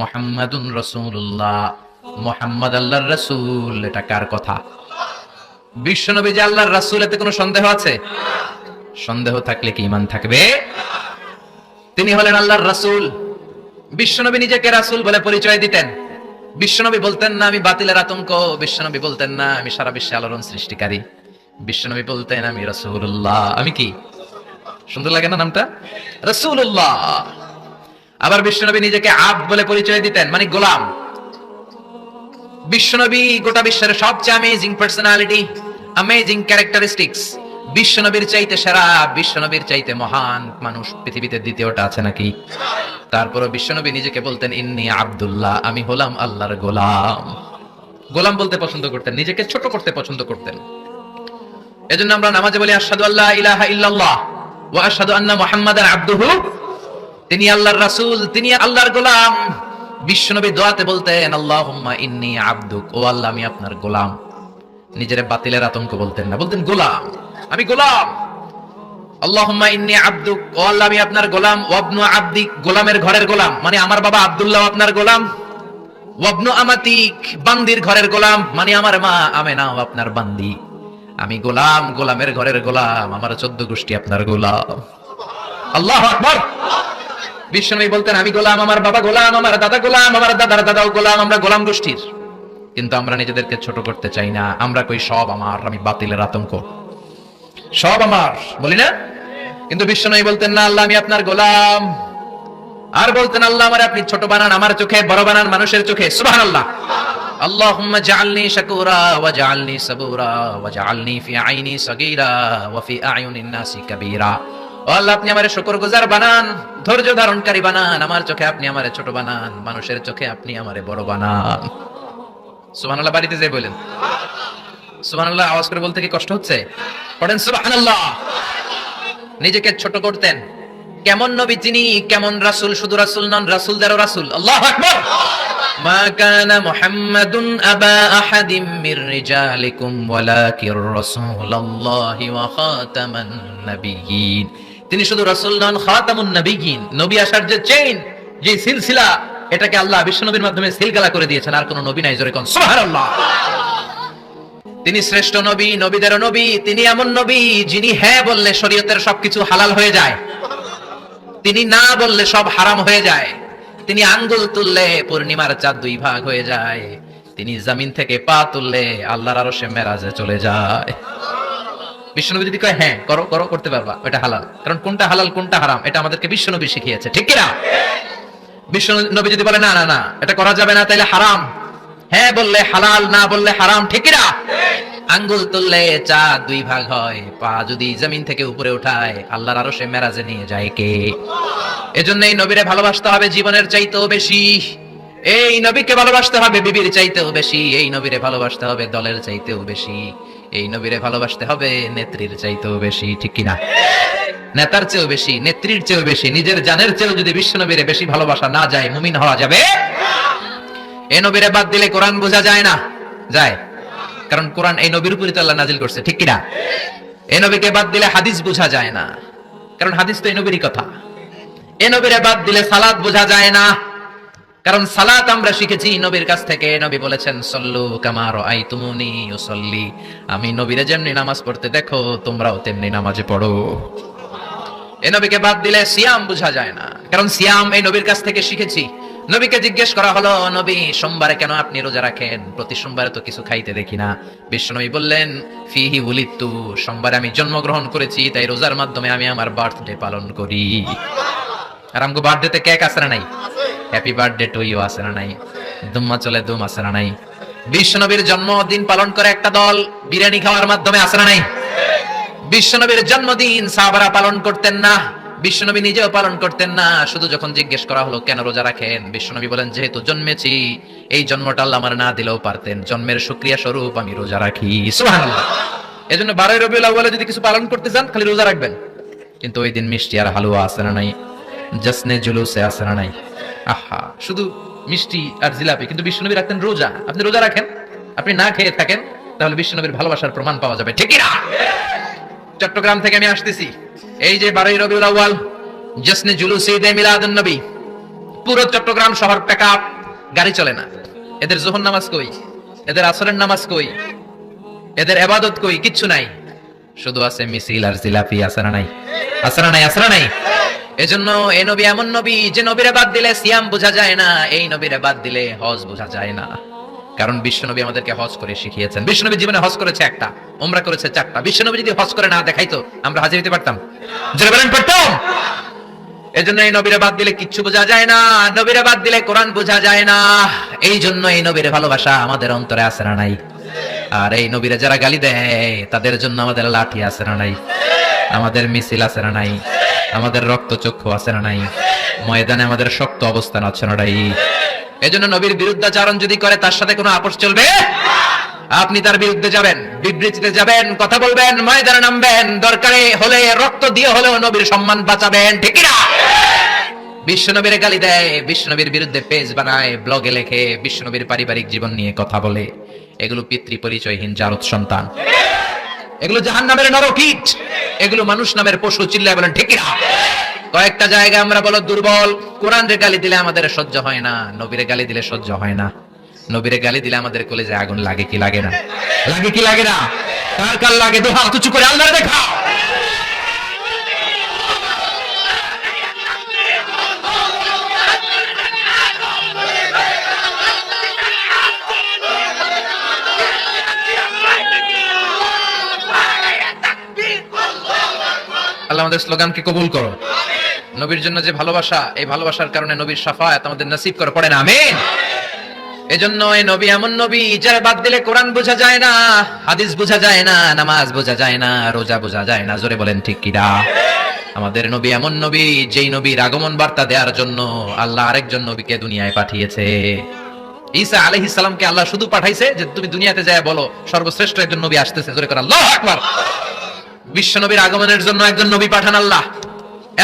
মুহাম্মাদুন রাসূলুল্লাহ, মুহাম্মদ আল্লাহর রাসূল। এটা কার কথা? বিশ্বনবী যে আল্লাহর রাসূল, এতে কোনো সন্দেহ আছে? সন্দেহ থাকলে কি ঈমান থাকবে? তিনি হলেন আল্লাহর রাসূল। বিশ্বনবী নিজেকে রাসূল বলে পরিচয় দিতেন। বিশ্বনবী বলতেন না আমি বাতিলের আতঙ্ক, বিশ্বনবী বলতেন না আমি সারা বিশ্বে আলোড়ন সৃষ্টিকারী, বিশ্বনবী বলতেন আমি রাসূলুল্লাহ। আমি কি? সুন্দর লাগে না নামটা? রাসূলুল্লাহ। আবার বিশ্বনবী নিজেকে আব্দ বলে পরিচয় দিতেন, মানে গোলাম। বিশ্বনবী গোটা বিশ্বের সবচেয়ে অ্যামেজিং পার্সোনালিটি, অ্যামেজিং ক্যারেক্টারিস্টিক্স। বিশ্বনবীর চাইতে সেরা, বিশ্বনবীর চাইতে মহান মানুষ পৃথিবীতে দ্বিতীয়টা আছে নাকি? তারপরে বিশ্বনবী নিজেকে বলতেন ইন্নী আব্দুল্লাহ, আমি হলাম আল্লাহর গোলাম। গোলাম বলতে পছন্দ করতেন, নিজেকে ছোট করতে পছন্দ করতেন। এজন্য আমরা নামাজে বলি আশহাদু আল্লা ইলাহা ইল্লাল্লাহ ওয়া আশহাদু আন্না মুহাম্মাদান আবদুহু। তিনি আল্লাহর রাসূল, তিনি আল্লাহর গোলাম। বিশ্বনবী দোয়াতে বলতেন আল্লাহুম্মা ইন্নী আবদুক, ও আল্লাহ আমি আপনার গোলাম। নিজের বাতিলের আতঙ্ক বলতেন না, বলতেন গোলাম, আমি গোলাম। আল্লাহুম্মা ইন্নী আবদুক, ও আল্লাহ আমি আপনার গোলাম। ওয়াবনু আবদিক, গোলামের ঘরের গোলাম, মানে আমার বাবা আব্দুল্লাহ আপনার গোলাম। ওয়াবনু আমাতিক, বান্দির ঘরের গোলাম, মানে আমার মা আমেনাও আপনার বান্দি। আমি গোলাম, গোলামের ঘরের গোলাম, আমার 14 গোষ্ঠী আপনার গোলাম। আল্লাহু আকবার। বিশ্বনবী বলতেন আমি গোলাম, আমার বাবা গোলাম, আমার দাদা গোলাম, আমার দাদার দাদাও গোলাম, আমরা গোলাম গোষ্ঠীর। কিন্তু আমরা নিজেদেরকে ছোট করতে চাই না, আমরা কই সব আমার, আমি বাতিলের আতঙ্ক, সব আমার বলি না। কিন্তু বিশ্বনবী বলতেন না আল্লাহ আমি আপনার গোলাম। আর বলতেন আল্লাহ আমার আপনি ছোট বানান, আমার চোখে বড় বানান, মানুষের চোখে। সুবহানাল্লাহ। আল্লাহুম্মা জাআলনি শাকুরা ওয়া জাআলনি সাবুরা ওয়া জাআলনি ফি আইনি সাগীরা ওয়া ফি আয়ুনিন নাসি কাবীরা। ও আল্লাহ আপনি আমারে শুকরগুজার বানান, ধৈর্য ধারণকারী বানান, আমার চোখে আপনি আমারে ছোট বানান, মানুষের চোখে আপনি আমারে বড় বানান। সুবহানাল্লাহ। বাড়িতে যাই বলেন সুবহানাল্লাহ। আওয়াজ করে বলতে কি কষ্ট হচ্ছে? পড়েন সুবহানাল্লাহ। নিজেকে ছোট করতেন। কেমন নবী তিনি, কেমন রাসূল, শুধু রাসূল নন, রাসূলদেরও রাসূল। আল্লাহু আকবার। মা কানা মুহাম্মাদুন আবা আহাদিম মির রিজালিকুম ওয়ালাকির রাসূলুল্লাহি ওয়া খাতামান নাবিয়্যিন। তিনি শুধু রাসূল নন, খাতামুন নাবিয়্যিন। নবী আসার যে চেইন, যে সিলসিলা, এটাকে আল্লাহ বিশ্বনবীর মাধ্যমে সিলগালা করে দিয়েছেন। আর কোন নবী নাই, জোরে কোন সুবহানাল্লাহ। তিনি শ্রেষ্ঠ নবী, নবীদেরও নবী। তিনি এমন নবী যিনি হ্যাঁ বললে শরীয়তের সবকিছু হালাল হয়ে যায়, তিনি না বললে সব হারাম হয়ে যায়। তিনি আঙ্গুল তুললে পূর্ণিমার চাঁদ 2 ভাগ হয়ে যায়। তিনি জমিন থেকে পা তুললে আল্লাহর আরশে মেরাজে চলে যায়। বিশ্বনবী যদি কয় হ্যাঁ করো করো, করতে পারবা, এটা হালাল। কারণ কোনটা হালাল কোনটা হারাম এটা আমাদেরকে বিশ্বনবী শিখিয়েছে, ঠিক কি না? বিশ্বনবী যদি বলে না না না এটা করা যাবে না, তাইলে হারাম। হ্যাঁ বললে হালাল, না বললে হারাম, ঠিক কি না? আঙ্গুল তুললে চাঁদ 2 ভাগ হয়, পা যদি জমিন থেকে উপরে উঠায় আল্লাহর আরশে মেরাজে নিয়ে যায় কে? এজন্য এই নবীরে ভালোবাসতে হবে জীবনের চাইতেও বেশি। এই নবীকে ভালোবাসতে হবে বিবির চাইতেও বেশি। এই নবীরে ভালোবাসতে হবে দলের চাইতেও বেশি। এই নবীরে ভালোবাসতে হবে নেত্রীর চাইতেও বেশি, ঠিক কি না? নেতার চেয়েও বেশি, নেত্রীর চেয়েও বেশি, নিজের জানের চেয়েও যদি বিশ্বনবীরে বেশি ভালোবাসা না যায়, মুমিন হওয়া যাবে? এই নবীরে বাদ দিলে কোরআন বোঝা যায় না? যায়। কারণ কোরআন এই নবীর উপরই তো আল্লাহ নাজিল করছে, ঠিক কি না? এই নবীকে বাদ দিলে হাদিস বোঝা যায় না, কারণ হাদিস তো এই নবীরই কথা। এই নবীরে বাদ দিলে সালাত বোঝা যায় না, কারণ সালাত আমরা শিখেছি নবীর কাছ থেকে। নবী বলেছেন সল্লু কামা রাআইতুমুনি উসাল্লি, আমি নবীরে যেমনি নামাজ পড়তে দেখো তোমরাও তেমনি নামাজে পড়ো। এই নবীকে বাদ দিলে সিয়াম বোঝা যায় না, কারণ সিয়াম এই নবীর কাছ থেকে শিখেছি। নবীকে জিজ্ঞেস করা হলো নবী সোমবারে কেন আপনি রোজা রাখেন? প্রতি সোমবারে তো কিছু খাইতে দেখি না। বিশ্বনবী বললেন ফিহি উলিদতু, সোমবারে আমি জন্মগ্রহণ করেছি, তাই রোজার মাধ্যমে আমি আমার বার্থডে পালন করি। আর আমগো বার্থডেতে কেক আছে না নাই? হ্যাপি বার্থডে টু ইউ আছে না নাই? দুম্মা চলে দুম আছে না নাই? বিশ্বনবীর জন্মদিন পালন করে একটা দল বিরিয়ানি খাওয়ার মাধ্যমে আছে না নাই? বিশ্বনবীর জন্মদিন সাহাবারা পালন করতেন না, বিশ্বনবী নিজেও পালন করতেন না। শুধু যখন জিজ্ঞেস করা হলো কেন রোজা রাখেন, বিশ্বনবী বলেন যেহেতু জন্মেছি, এই জন্মটা আল্লাহ আমার না দিলেও পারতেন, জন্মের শুকরিয়া স্বরূপ আমি রোজা রাখি। সুবহানাল্লাহ। এজন্য 12 রবিউল আউয়ালে যদি কিছু পালন করতে চান খালি রোজা রাখবেন, কিন্তু ওই দিন মিষ্টি আর হালুয়া আছে না নাই? জশ্নে জুলুসে আছে না নাই? আহা, শুধু মিষ্টি আর জিলাপি, কিন্তু বিশ্বনবী রাখতেন রোজা। আপনি রোজা রাখেন, আপনি না খেয়ে থাকেন, তাহলে বিশ্বনবীর ভালোবাসার প্রমাণ পাওয়া যাবে, ঠিক কি না? চট্টগ্রাম থেকে আমি আসতেছি, এই যে 12 রবিউল আউয়াল জশ্নে জুলুসে ঈদে মিলাদুন নবী, পুরো চট্টগ্রাম শহর প্যাকআপ, গাড়ি চলে না। এদের যোহর নামাজ কই, এদের আসরের নামাজ কই, এদের ইবাদত কই? কিচ্ছু নাই, শুধু আছে মিছিল আর জিলাপি। আছে না নাই? আছে না নাই? আছে না নাই? এজন্য এই নবী এমন নবী যে নবীরে বাদ দিলে সিয়াম বোঝা যায় না, এই নবীরে বাদ দিলে হজ বোঝা যায় না। কারণ বিশ্বনবী আমাদেরকে হজ করে শিখিয়েছেন। বিশ্বনবী জীবনে হজ করেছে একটা, উমরা করেছে 4টা। বিশ্বনবী যদি হজ করে না দেখাইতো, আমরা হাজির হতে পারতাম? জোরে বলেন, পারতাম? এজন্য এই নবীরে বাদ দিলে কিচ্ছু বোঝা যায় না, নবীরে বাদ দিলে কোরআন বোঝা যায় না। এই জন্য এই নবীর ভালোবাসা আমাদের অন্তরে আছে না নাই? আর এই নবীরে যারা গালি দেয় তাদের জন্য আমাদের লাঠি আছে না নাই? আমাদের মিছিল আছে না নাই? আমাদের রক্তচক্ষু আছে না নাই? ময়দানে আমাদের শক্ত অবস্থান আছে না নাই? এজন্য নবীর বিরুদ্ধাচরণ যদি করে তার সাথে কোনো আপোষ চলবে? আপনি তার বিরুদ্ধে যাবেন, বিবৃতিতে যাবেন, কথা বলবেন, ময়দানে নামবেন, দরকারে হলে রক্ত দিয়ে হলেও নবীর সম্মান বাঁচাবেন, ঠিক না? বিশ্বনবীর গালি দেয়, বিশ্বনবীর বিরুদ্ধে পেজ বানায়, ব্লগে লেখে, বিশ্বনবীর পারিবারিক জীবন নিয়ে কথা বলে, এগুলো পিতৃ পরিচয়হীন জারদ সন্তান, এগুলো জাহান্নামের নরকীট, এগুলো মানুষ নামের পশু। চিল্লায় বলেন ঠিক না? কয়েকটা জায়গায় আমরা বলো দুর্বল। কোরআনের গালি দিলে আমাদের সহ্য হয় না, নবীরে গালি দিলে সহ্য হয় না। নবীরে গালি দিলে আমাদের কলেজে আগুন লাগে কি লাগে না? লাগে কি লাগে না? কার কার লাগে? দু হাত উঁচু করে আল্লাহরে দেখাও। আল্লাহ আমাদের স্লোগানকে কবুল করো। নবীর জন্য যে ভালোবাসা, এই ভালোবাসার কারণে নবীর শাফায়াত আমাদের নসিব করে, পড়ে না আমিন? এজন্য এই নবী এমন নবী যার বাদ দিলে কোরআন বোঝা যায় না, হাদিস বোঝা যায় না, নামাজ বোঝা যায় না, রোজা বোঝা যায় না। জোরে বলেন ঠিক কিনা? আমাদের নবী এমন নবী যেই নবীর আগমন বার্তা দেওয়ার জন্য আল্লাহ আরেকজন নবীকে দুনিয়ায় পাঠিয়েছে। ঈসা আলাইহিস সালামকে আল্লাহ শুধু পাঠাইছে যে তুমি দুনিয়াতে যায় বলো সর্বশ্রেষ্ঠ একজন নবী আসতেছে। জোরে করে আল্লাহু আকবার। বিশ্ব নবীর আগমনের জন্য একজন নবী পাঠান আল্লাহ,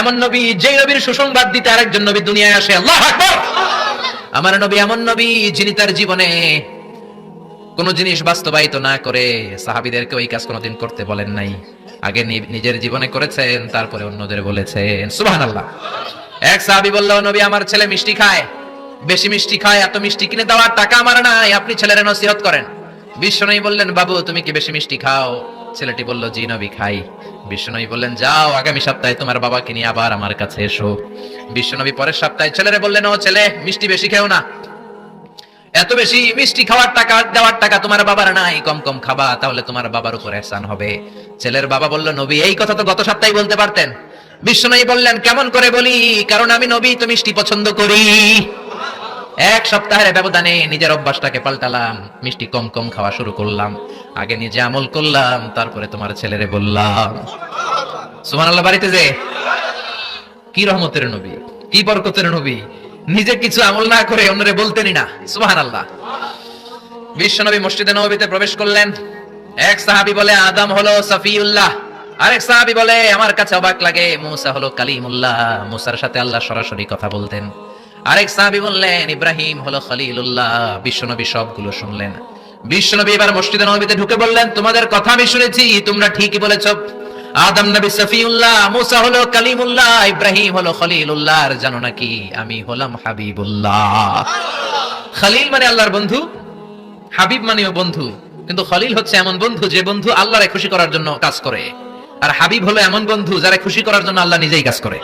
এমন নবী যেই নবীর সুসংবাদ দিতে আরেকজন নবী দুনিয়ায় আসে। আল্লাহু আকবার। আমার নবী এমন নবী যিনি তার জীবনে কোন জিনিস বাস্তবায়িত না করে সাহাবীদেরকে ওই কাজ কোনোদিন করতে বলেন নাই। আগে নিজের জীবনে করেছেন, তারপরে অন্যদের বলেছেন। সুবহানাল্লাহ। এক সাহাবী বলল, নবী আমার ছেলে মিষ্টি খায়, বেশি মিষ্টি খায়, এত মিষ্টি কিনে দেওয়ার টাকা আমার নাই, আপনি ছেলের নসিহত করেন। বিশ্বনবী বললেন, বাবু তুমি কি বেশি মিষ্টি খাও? ছেলেটি বলল, জি নবী খাই। বিশ্বনবী বললেন, যাও আগামী সপ্তাহে তোমার বাবাকে নিয়ে আবার আমার কাছে এসো। বিশ্বনবী পরের সপ্তাহে ছেলেরে বললেন, ও ছেলে মিষ্টি বেশি খেও না, এত বেশি মিষ্টি খাওয়ার টাকা দেওয়ার টাকা তোমার বাবার নাই, কম কম খাবা, তাহলে তোমার বাবার উপর ihsan হবে। ছেলের বাবা বলল, নবী এই কথা তো গত সপ্তাহে বলতে পারতেন। বিশ্বনবী বললেন, কেমন করে বলি, কারণ আমি নবী তো মিষ্টি পছন্দ করি। এক সপ্তাহের ব্যবধানে নিজের অভ্যাসটাকে পাল্টালাম, মিষ্টি কম কম খাওয়া শুরু করলাম, আগে নিজে আমল করলাম, তারপরে তোমার ছেলেরে বললাম। সুবহানাল্লাহ। বাড়িতে যে কি রহমতের নবী, কি বরকতের নবী, নিজে কিছু আমল না করে অন্যরে বলতেনই না। সুবহানাল্লাহ। বিশ্বনবী মসজিদে নববীতে প্রবেশ করলেন। এক সাহাবী বলে, আদম হলো সফিউল্লাহ। আরেক সাহাবী বলে, আমার কাছে অবাক লাগে, মুসা হলো কালিমুল্লাহ, মুসার সাথে আল্লাহ সরাসরি কথা বলতেন। আরেক সাহাবী বললেন, ইব্রাহিম হলো খলিলুল্লাহ। বিশ্বনবী সবগুলো শুনলেন। বিশ্বনবী এবার মসজিদে নববীতে ঢুকে বললেন, তোমাদের কথা আমি শুনেছি, তোমরা ঠিকই বলেছো। আদম নবী সফিউল্লাহ, মুসা হলো কালিমুল্লাহ, ইব্রাহিম হলো খলিলুল্লাহ, আর জানো নাকি আমি হলাম হাবিবুল্লাহ। খলিল মানে আল্লাহর বন্ধু, হাবিব মানেও বন্ধু, কিন্তু খলিল হচ্ছে এমন বন্ধু যে বন্ধু আল্লাহরে খুশি করার জন্য কাজ করে, আর হাবিব হলো এমন বন্ধু যারা খুশি করার জন্য আল্লাহ নিজেই কাজ করে।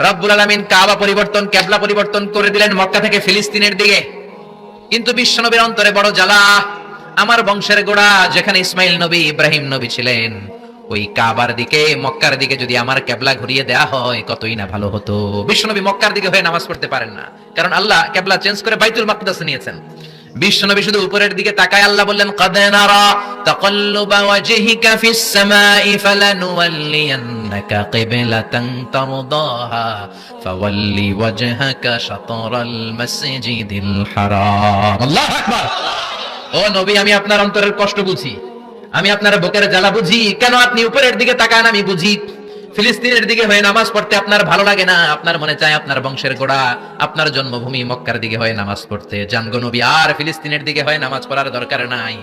রব্বুল আলামিন কাবা পরিবর্তন, কিবলা পরিবর্তন করে দিলেন মক্কা থেকে ফিলিস্তিনের দিকে। কিন্তু বিশ্বনবীর অন্তরে বড় জ্বালা, আমার বংশের গোড়া যেখানে ইসমাইল নবী, ইব্রাহিম নবী ছিলেন, ওই কাবার দিকে, মক্কার দিকে যদি আমার কিবলা ঘুরিয়ে দেয়া হয় কতই না ভালো হতো। বিশ্বনবী মক্কার দিকে হয়ে নামাজ পড়তে পারেন না, কারণ আল্লাহ কিবলা চেঞ্জ করে বাইতুল মাকদাসে নিয়েছেন। বিশ্বনবী শুধু উপরের দিকে তাকায়, আল্লাহ বললেন, ক্বাদ নারা তাকাল্লুবা ওয়াজহিকা ফিস সামাই ফালানুওয়াল্লিয়ান্নাকা কিবলাতান তারদাহা ফাওয়াল্লি ওয়াজহাকা শাতরাল মাসজিদিল হারাম। আল্লাহু আকবার। ও নবী, আমি আপনার অন্তরের কষ্ট বুঝি, আমি আপনার বুকের জ্বালা বুঝি। কেন আপনি উপরের দিকে তাকান আমি বুঝি। ফিলিস্তিনের দিকে হয়ে নামাজ পড়তে আপনার ভালো লাগে না, আপনার মনে চায় আপনার বংশের গোড়া, আপনার জন্মভূমি মক্কার দিকে হয়ে নামাজ পড়তে। জান গো নবী, আর ফিলিস্তিনের দিকে হয়ে নামাজ পড়ার দরকার নাই।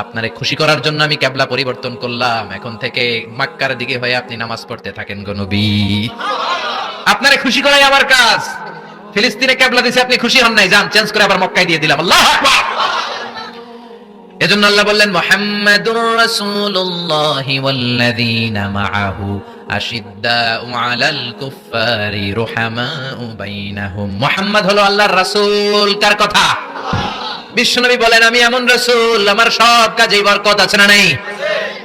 আপনারে খুশি করার জন্য আমি কিবলা পরিবর্তন করলাম, এখন থেকে মক্কার দিকে হয়ে আপনি নামাজ পড়তে থাকেন গো নবী। আপনারে খুশি করাই আমার কাজ। ফিলিস্তিনে কেবলা দিছে, আপনি খুশি হন নাই, যান চেঞ্জ করে আবার মক্কায় দিয়ে দিলাম। আল্লাহু আকবার। এজন্য আল্লাহ বললেন মুহাম্মাদুর রাসূলুল্লাহি ওয়াল্লাযীনা মাআহু আশিদ্দাউ আলাল কুফফারি রুহামাউ বাইনাহুম। মুহাম্মদ হলো আল্লাহর রাসূল। কার কথা? বিশ্বনবী বলেন আমি এমন রাসূল, আমার সব কাজেই বরকত আছে না নাই?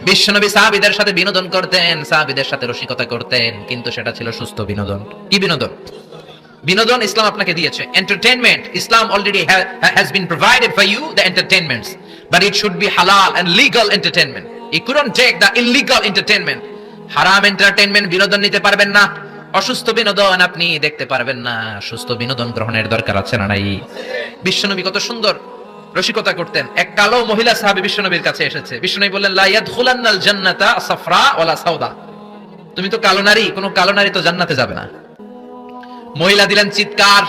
বিশ্বনবী সাহাবীদের সাথে বিনোদন করতেন, সাহাবীদের সাথে রসিকতা করতেন, কিন্তু সেটা ছিল সুস্থ বিনোদন। কি বিনোদন? বিনোদন ইসলাম আপনাকে দিয়েছে, entertainment. Islam already has been provided for you the entertainments, but it should be halal and legal entertainment. You couldn't take the illegal entertainment. হারাম এন্টারটেইনমেন্ট বিনোদন নিতে পারবেন না, অসুস্থ বিনোদন আপনি দেখতে পারবেন না। সুস্থ বিনোদন গ্রহণের দরকার আছে না নাই? বিশ্বনবী কত সুন্দর রসিকতা করতেন। এক কালো মহিলা সাহাবী বিশ্বনবীর কাছে এসেছে। বিশ্বনবী বললেন লা ইয়াদখুলান্নাল জান্নাতা সাফরা ওয়ালা সাউদা। তুমি তো কালো নারী, কোন কালো নারী তো জান্নাতে যাবে না। মহিলা দিলেন চিৎকার।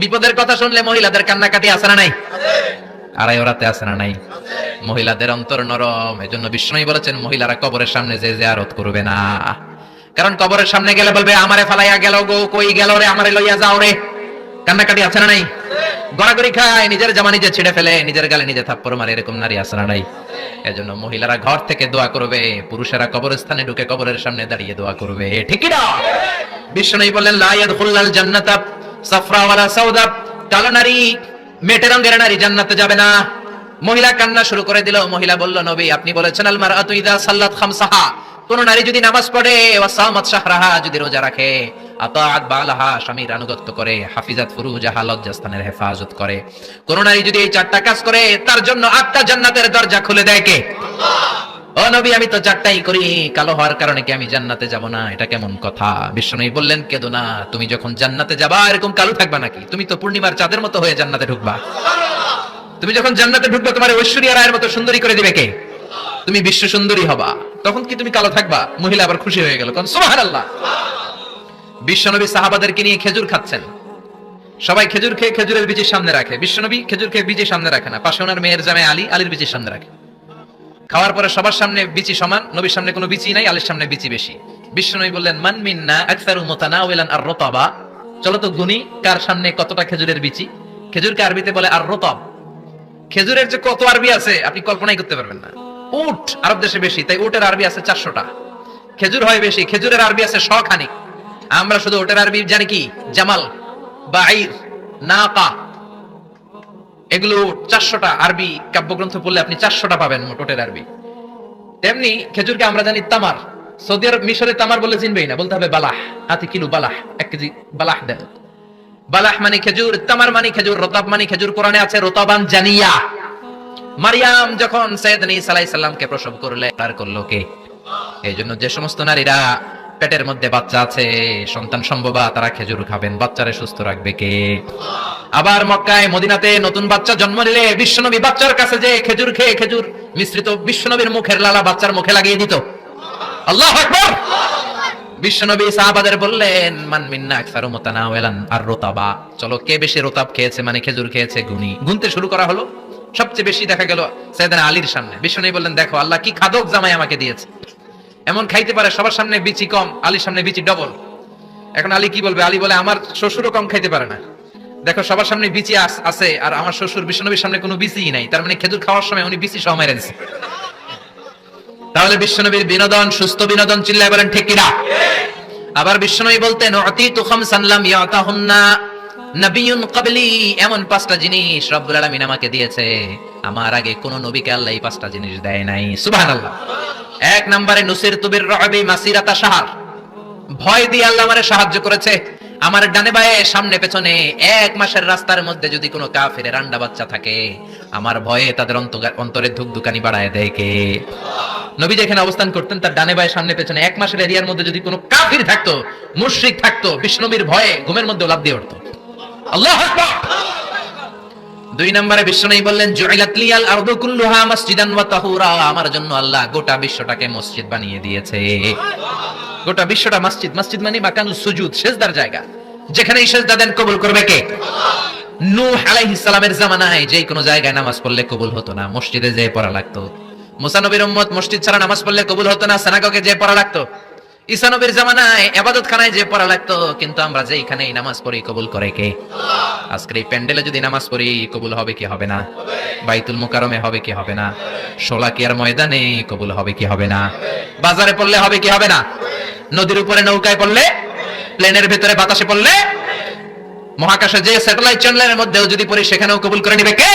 বিপদের কথা শুনলে মহিলাদের কান্নাকাটি আছে না নাই? আড়াই ওরাতে আছে না নাই? মহিলাদের অন্তর নরম। এজন্য বিষ্ণুই বলেছেন মহিলারা কবরের সামনে যে জিয়ারত করবে না, কারণ কবরের সামনে গেলে বলবে আমারে ফালাইয়া গেল গো, কই গেল রে, আমারে লইয়া যাও রে। কান্নাকাটি আছে না নাই? গড়াগড়ি খায়, নিজের জামা নিজে ছিঁড়ে ফেলে, নিজের গালে নিজে থাপ্পড় মারে, এরকম নারী আছে না নাই? এজন্য মহিলারা ঘর থেকে দোয়া করবে, পুরুষেরা কবরস্থানে ঢুকে কবরের সামনে দাঁড়িয়ে দোয়া করবে। ঠিক কি না? বিষ্ণু বললেন লা ইয়াদখুলুল জান্নাতা সাফরা ওয়ালা সাউদা। কালো নারী, মেটে রঙের নারী জান্নাতে যাবে না। মহিলা কান্না শুরু করে দিল। মহিলা বলল নবী আপনি বলেছেন আল মারআতু ইযা সাল্লাত খামসাহা, কোন নারী যদি নামাজ পড়ে, ওয়া সামাত শাহরাহা, যদি রোজা রাখে, আতাআত বালাহা, স্বামীর আনুগত্য করে, হাফিজাত ফুরুজাহা, লজ্জাস্থানের হেফাজত করে, কোন নারী যদি এই চারটা কাজ করে, তার জন্য 8টা জান্নাতের দরজা খুলে দেয় কে? ও নবী আমি তো 4টাই করি, কালো হওয়ার কারণে কি আমি জান্নাতে যাব না? এটা কেমন কথা? বিশ্বনবী বললেন কেদো না, তুমি যখন জান্নাতে যাবা এরকম কালো থাকবা নাকি? তুমি তো পূর্ণিমার চাঁদের মতো হয়ে জান্নাতে ঢুকবা। তুমি যখন জান্নাতে ঢুকবে তোমার ঐশ্বরিয়া রায়ের মতো সুন্দরী করে দিবে কে? তুমি বিশ্ব সুন্দরী হবা। তখন কি তুমি কালো থাকবা? মহিলা আবার খুশি হয়ে গেল, কারণ সুবহানাল্লাহ। বিশ্বনবী সাহাবাদেরকে নিয়ে খেজুর খাচ্ছেন। সবাই খেজুর খেয়ে খেজুরের বীজের সামনে রাখে। বিশ্বনবী খেজুর খেয়ে বীজের সামনে রাখে না, পাশে ওনার মেয়ের জামাই আলী, আলীর বীজের সামনে রাখে। খাওয়ার পরে সবার সামনে বিচি সমান, নবীর সামনে কোনো বিচি নাই, আলীর সামনে বিচি বেশি। বিশ্বনবী বললেন মান মিন্না আকসারু মুতানাওয়ালান আর-রতাবা। চলো তো গুনি কার সামনে কতটা খেজুরের বিচি। খেজুরকে আরবিতে বলে আর-রতাব। খেজুরের যে কত আরবি আছে আপনি কল্পনাই করতে পারবেন না। উট আরব দেশে বেশি, তাই উটের আরবি আছে 400টা। খেজুর হয় বেশি, খেজুরের আরবি আছে 100 খানিক। আমরা শুধু উটের আরবি জানি কি জামাল, বাঈর, নাকা, এগুলো 400টা আরবি কাব্যগ্রন্থ পড়লে আপনি 400টা পাবেন মোট উটের আরবি। তেমনি খেজুরকে আমরা জানি তামার। সৌদি আরব মিশরে তামার বলে চিনবেই না, বলতে হবে বালাহ। আতি কিলো বালাহ, 1 কেজি বালাহ দেন। বালাহ মানে খেজুর, তামার মানে খেজুর, রতাব মানে খেজুর। কোরআনে আছে রতাবান জানিয়া। মারিয়াম যখন সাইয়েদনা ঈসা আলাইহিস সালামকে প্রসব করলে, তার করলো কে? এইজন্য যে সমস্ত নারীরা পেটের মধ্যে বাচ্চা আছে, সন্তান সম্ভবা, তারা খেজুর খাবেন। বাচ্চারে সুস্থ রাখবে কে? আবার মক্কায় মদিনাতে নতুন বাচ্চা জন্ম নিলে বিশ্বনবী বাচ্চার কাছে যে খেজুর খেয়ে খেজুর মিশ্রিত বিশ্বনবীর মুখের লালা বাচ্চার মুখে লাগিয়ে দিত। আল্লাহু আকবার। বিশ্বনবী সাহাবাদের বললেন মান মিন্না আকসারু মুতানাওয়ালান আর-রতাবা। চলো কে বেশি রতাব খেয়েছে মানে খেজুর খেয়েছে গুনি। গুনতে শুরু করা হলো। সবচেয়ে বেশি দেখা গেল সাইয়েদনা আলীর সামনে। বিশ্বনবী বললেন দেখো আল্লাহ কি খাদক জামাই আমাকে দিয়েছে। এমন খাইতে পারে, সবার সামনে বিচি কম, আলীর সামনে বিচি ডবল। এখন আলী কি বলবে? আলী বলে আমার শ্বশুরও কম খাইতে পারে না। দেখো সবার সামনে বিচি আছে আর আমার শ্বশুর বিশ্বনবীর সামনে কোনো বিচিই নাই, তার মানে খেজুর খাওয়ার সময় উনি বিচি সহ মেরে দিয়েছে। তাহলে বিশ্বনবীর বিনোদন সুস্থ বিনোদন, চিল্লায় বলেন ঠিক কিনা? আবার বিশ্বনবী বলতেন উতিতু খামসান লাম ইয়াতাহুন্না নাবিয়্যুন ক্বাবলি। এমন 5টা জিনিস রব্বুল আলামিন আমাকে দিয়েছে, আমার আগে কোন নবীকে আল্লাহ এই 5টা জিনিস দেয় নাই। সুবহানাল্লাহ। 1 নম্বরে নুসিরতু বির-রু'বি মাসিরাতা শাহর। ভয় দিয়ে আল্লাহ আমারে সাহায্য করেছে। আমার ডানে বায়ে সামনে পেছনে 1 মাসের রাস্তার মধ্যে যদি কোনো কাফিরের আন্ডা বাচ্চা থাকে, আমার ভয়ে তাদের অন্তরে ধুকধুকানি বাড়ায় দেয় কে? নবী যেখানে অবস্থান করতেন তার ডানে বায়ে সামনে পেছনে 1 মাসের এরিয়ার মধ্যে যদি কোনো কাফির থাকতো, মুশরিক থাকতো, বিশ্বনবীর ভয়ে ঘুমের মধ্যে লাফ দিয়ে উঠতো। আল্লাহু আকবার। 2 নম্বরে বিশ্বনবী বললেন জুইলাত লিয়াল আরদু কুল্লুহা মাসজিদান ওয়া তাহুরা। আমার জন্য আল্লাহ গোটা বিশ্বটাকে মসজিদ বানিয়ে দিয়েছে। গোটা বিশ্বটা মসজিদ। মসজিদ মানে মাকানুস সুজুদ, সিজদার জায়গা। যেখানেই সিজদা দেন কবুল করবে কে? নূহ আলাইহিস সালামের জামানায় যে কোনো জায়গায় নামাজ পড়লে কবুল হতো না, মসজিদে যেয়ে পড়া লাগতো। মুসা নবীর উম্মত মসজিদ ছাড়া নামাজ পড়লে কবুল হতো না, সিনাগগে যেয়ে পড়া লাগতো। ঈসা নবীর জামানায় ইবাদতখানায় যে পড়া লাগতো, কিন্তু আমরা যেইখানে নামাজ পড়ি কবুল করে কে? আজকের এই প্যান্ডেলে যদি নামাজ পড়ি কবুল হবে কি হবে না? বাইতুল মুকাররমে হবে কি হবে না? শোলাকিয়ার ময়দানে কবুল হবে কি হবে না? বাজারে পড়লে হবে কি হবে না? নদীর উপরে নৌকায় পড়লে, প্লেনের ভেতরে বাতাসে পড়লে, মহাকাশে যে স্যাটেলাইট চ্যানেলের মধ্যেও যদি পড়ি সেখানেও কবুল করে নিবে কে?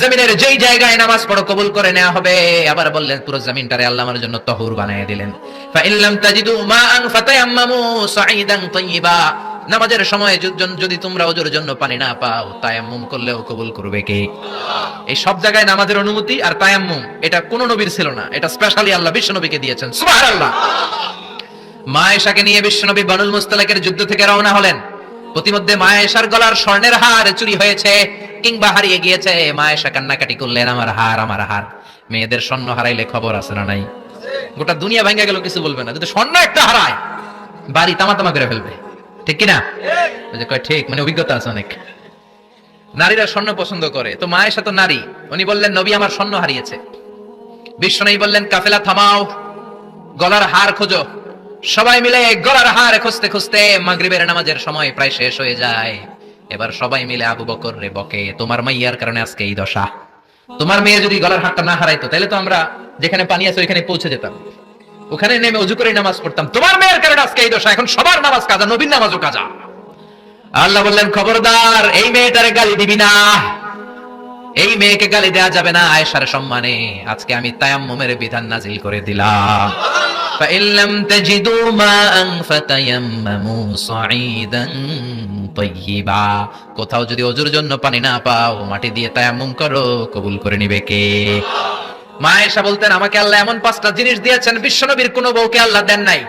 জমিনের যেই জায়গায় নামাজ পড়ো কবুল করে নেওয়া হবে। আবার বললেন পুরো জমিনটারে আল্লাহ আমার জন্য তহুর বানিয়ে দিলেন। ফা ইন লাম তাজিদু মাআন ফাতায়াম্মামু সাঈদান তাইয়্যিবা। নামাজের সময় যদি তোমরা ওজুর জন্য পানি না পাও, তায়াম্মুম করলেও কবুল করবে কে? এই সব জায়গায় নামাজের অনুমতি আর তায়াম্মুম, এটা কোন নবীর ছিল না, এটা স্পেশালি আল্লাহ বিশ্ব নবীকে দিয়েছেন। সুবহানাল্লাহ। মা আয়েশাকে নিয়ে বিশ্ব নবী বানুল মুস্তালাকের যুদ্ধ থেকে রওনা হলেন। প্রতিমধ্যে মা আয়েশার গলার স্বর্ণের হার চুরি হয়েছে কিংবা হারিয়ে গিয়েছে। মা আয়েশা কান্নাকাটি করলেন, আমার হার, আমার হার। মেয়েদের স্বর্ণ হারাইলে খবর আছে না নাই? গোটা দুনিয়া ভাঙা গেল কিছু বলবে না, যদি স্বর্ণ একটা হারায় বাড়ি তামা তামা করে ফেলবে, ঠিক কিনা? ঠিক, মানে অভিজ্ঞতা আছে অনেক। নারীরা স্বর্ণ পছন্দ করে, তো মা আয়েশা তো নারী, উনি বললেন নবী আমার স্বর্ণ হারিয়েছে। বিশ্ব নবী বললেন কাফেলা থামাও, গলার হার খোঁজো। সবাই মিলে গলার হার খুঁজতে খুঁজতে মাগরিবের নামাজের সময় প্রায় শেষ হয়ে যায়। এবার সবাই মিলে আবু বকর রে বকে, তোমার মাইয়ার কারণে আজকে এই দশা। তোমার মেয়ে যদি গলার হারটা না হারাইতো তাহলে তো আমরা যেখানে পানি আছে ওইখানে পৌঁছে যেতাম, ওখানে নেমে ওযু করে নামাজ পড়তাম। তোমার মেয়ের কারণে আজকে এই দশা, এখন সবার নামাজ কাজা, নবীর নামাজও কাজা। আল্লাহ বললেন খবরদার, এই মেয়েটারে গালি দিবি না, এই মেয়েকে গালি দেয়া যাবে না আয়েশার সম্মানে। আজকে আমি তায়াম্মুমের বিধান নাজিল করে দিলাম। فإن لم تجدوا ماء فتيمموا صعيدا طيبا। কোথাও যদি ওযুর জন্য পানি না পাও, মাটি দিয়ে তায়াম্মুম করো, কবুল করে নিবে কে? মা আয়েশা বলতেন আমাকে আল্লাহ এমন 5টা জিনিস দিয়েছেন বিশ্বনবীর কোনো বউকে আল্লাহ দেন নাই।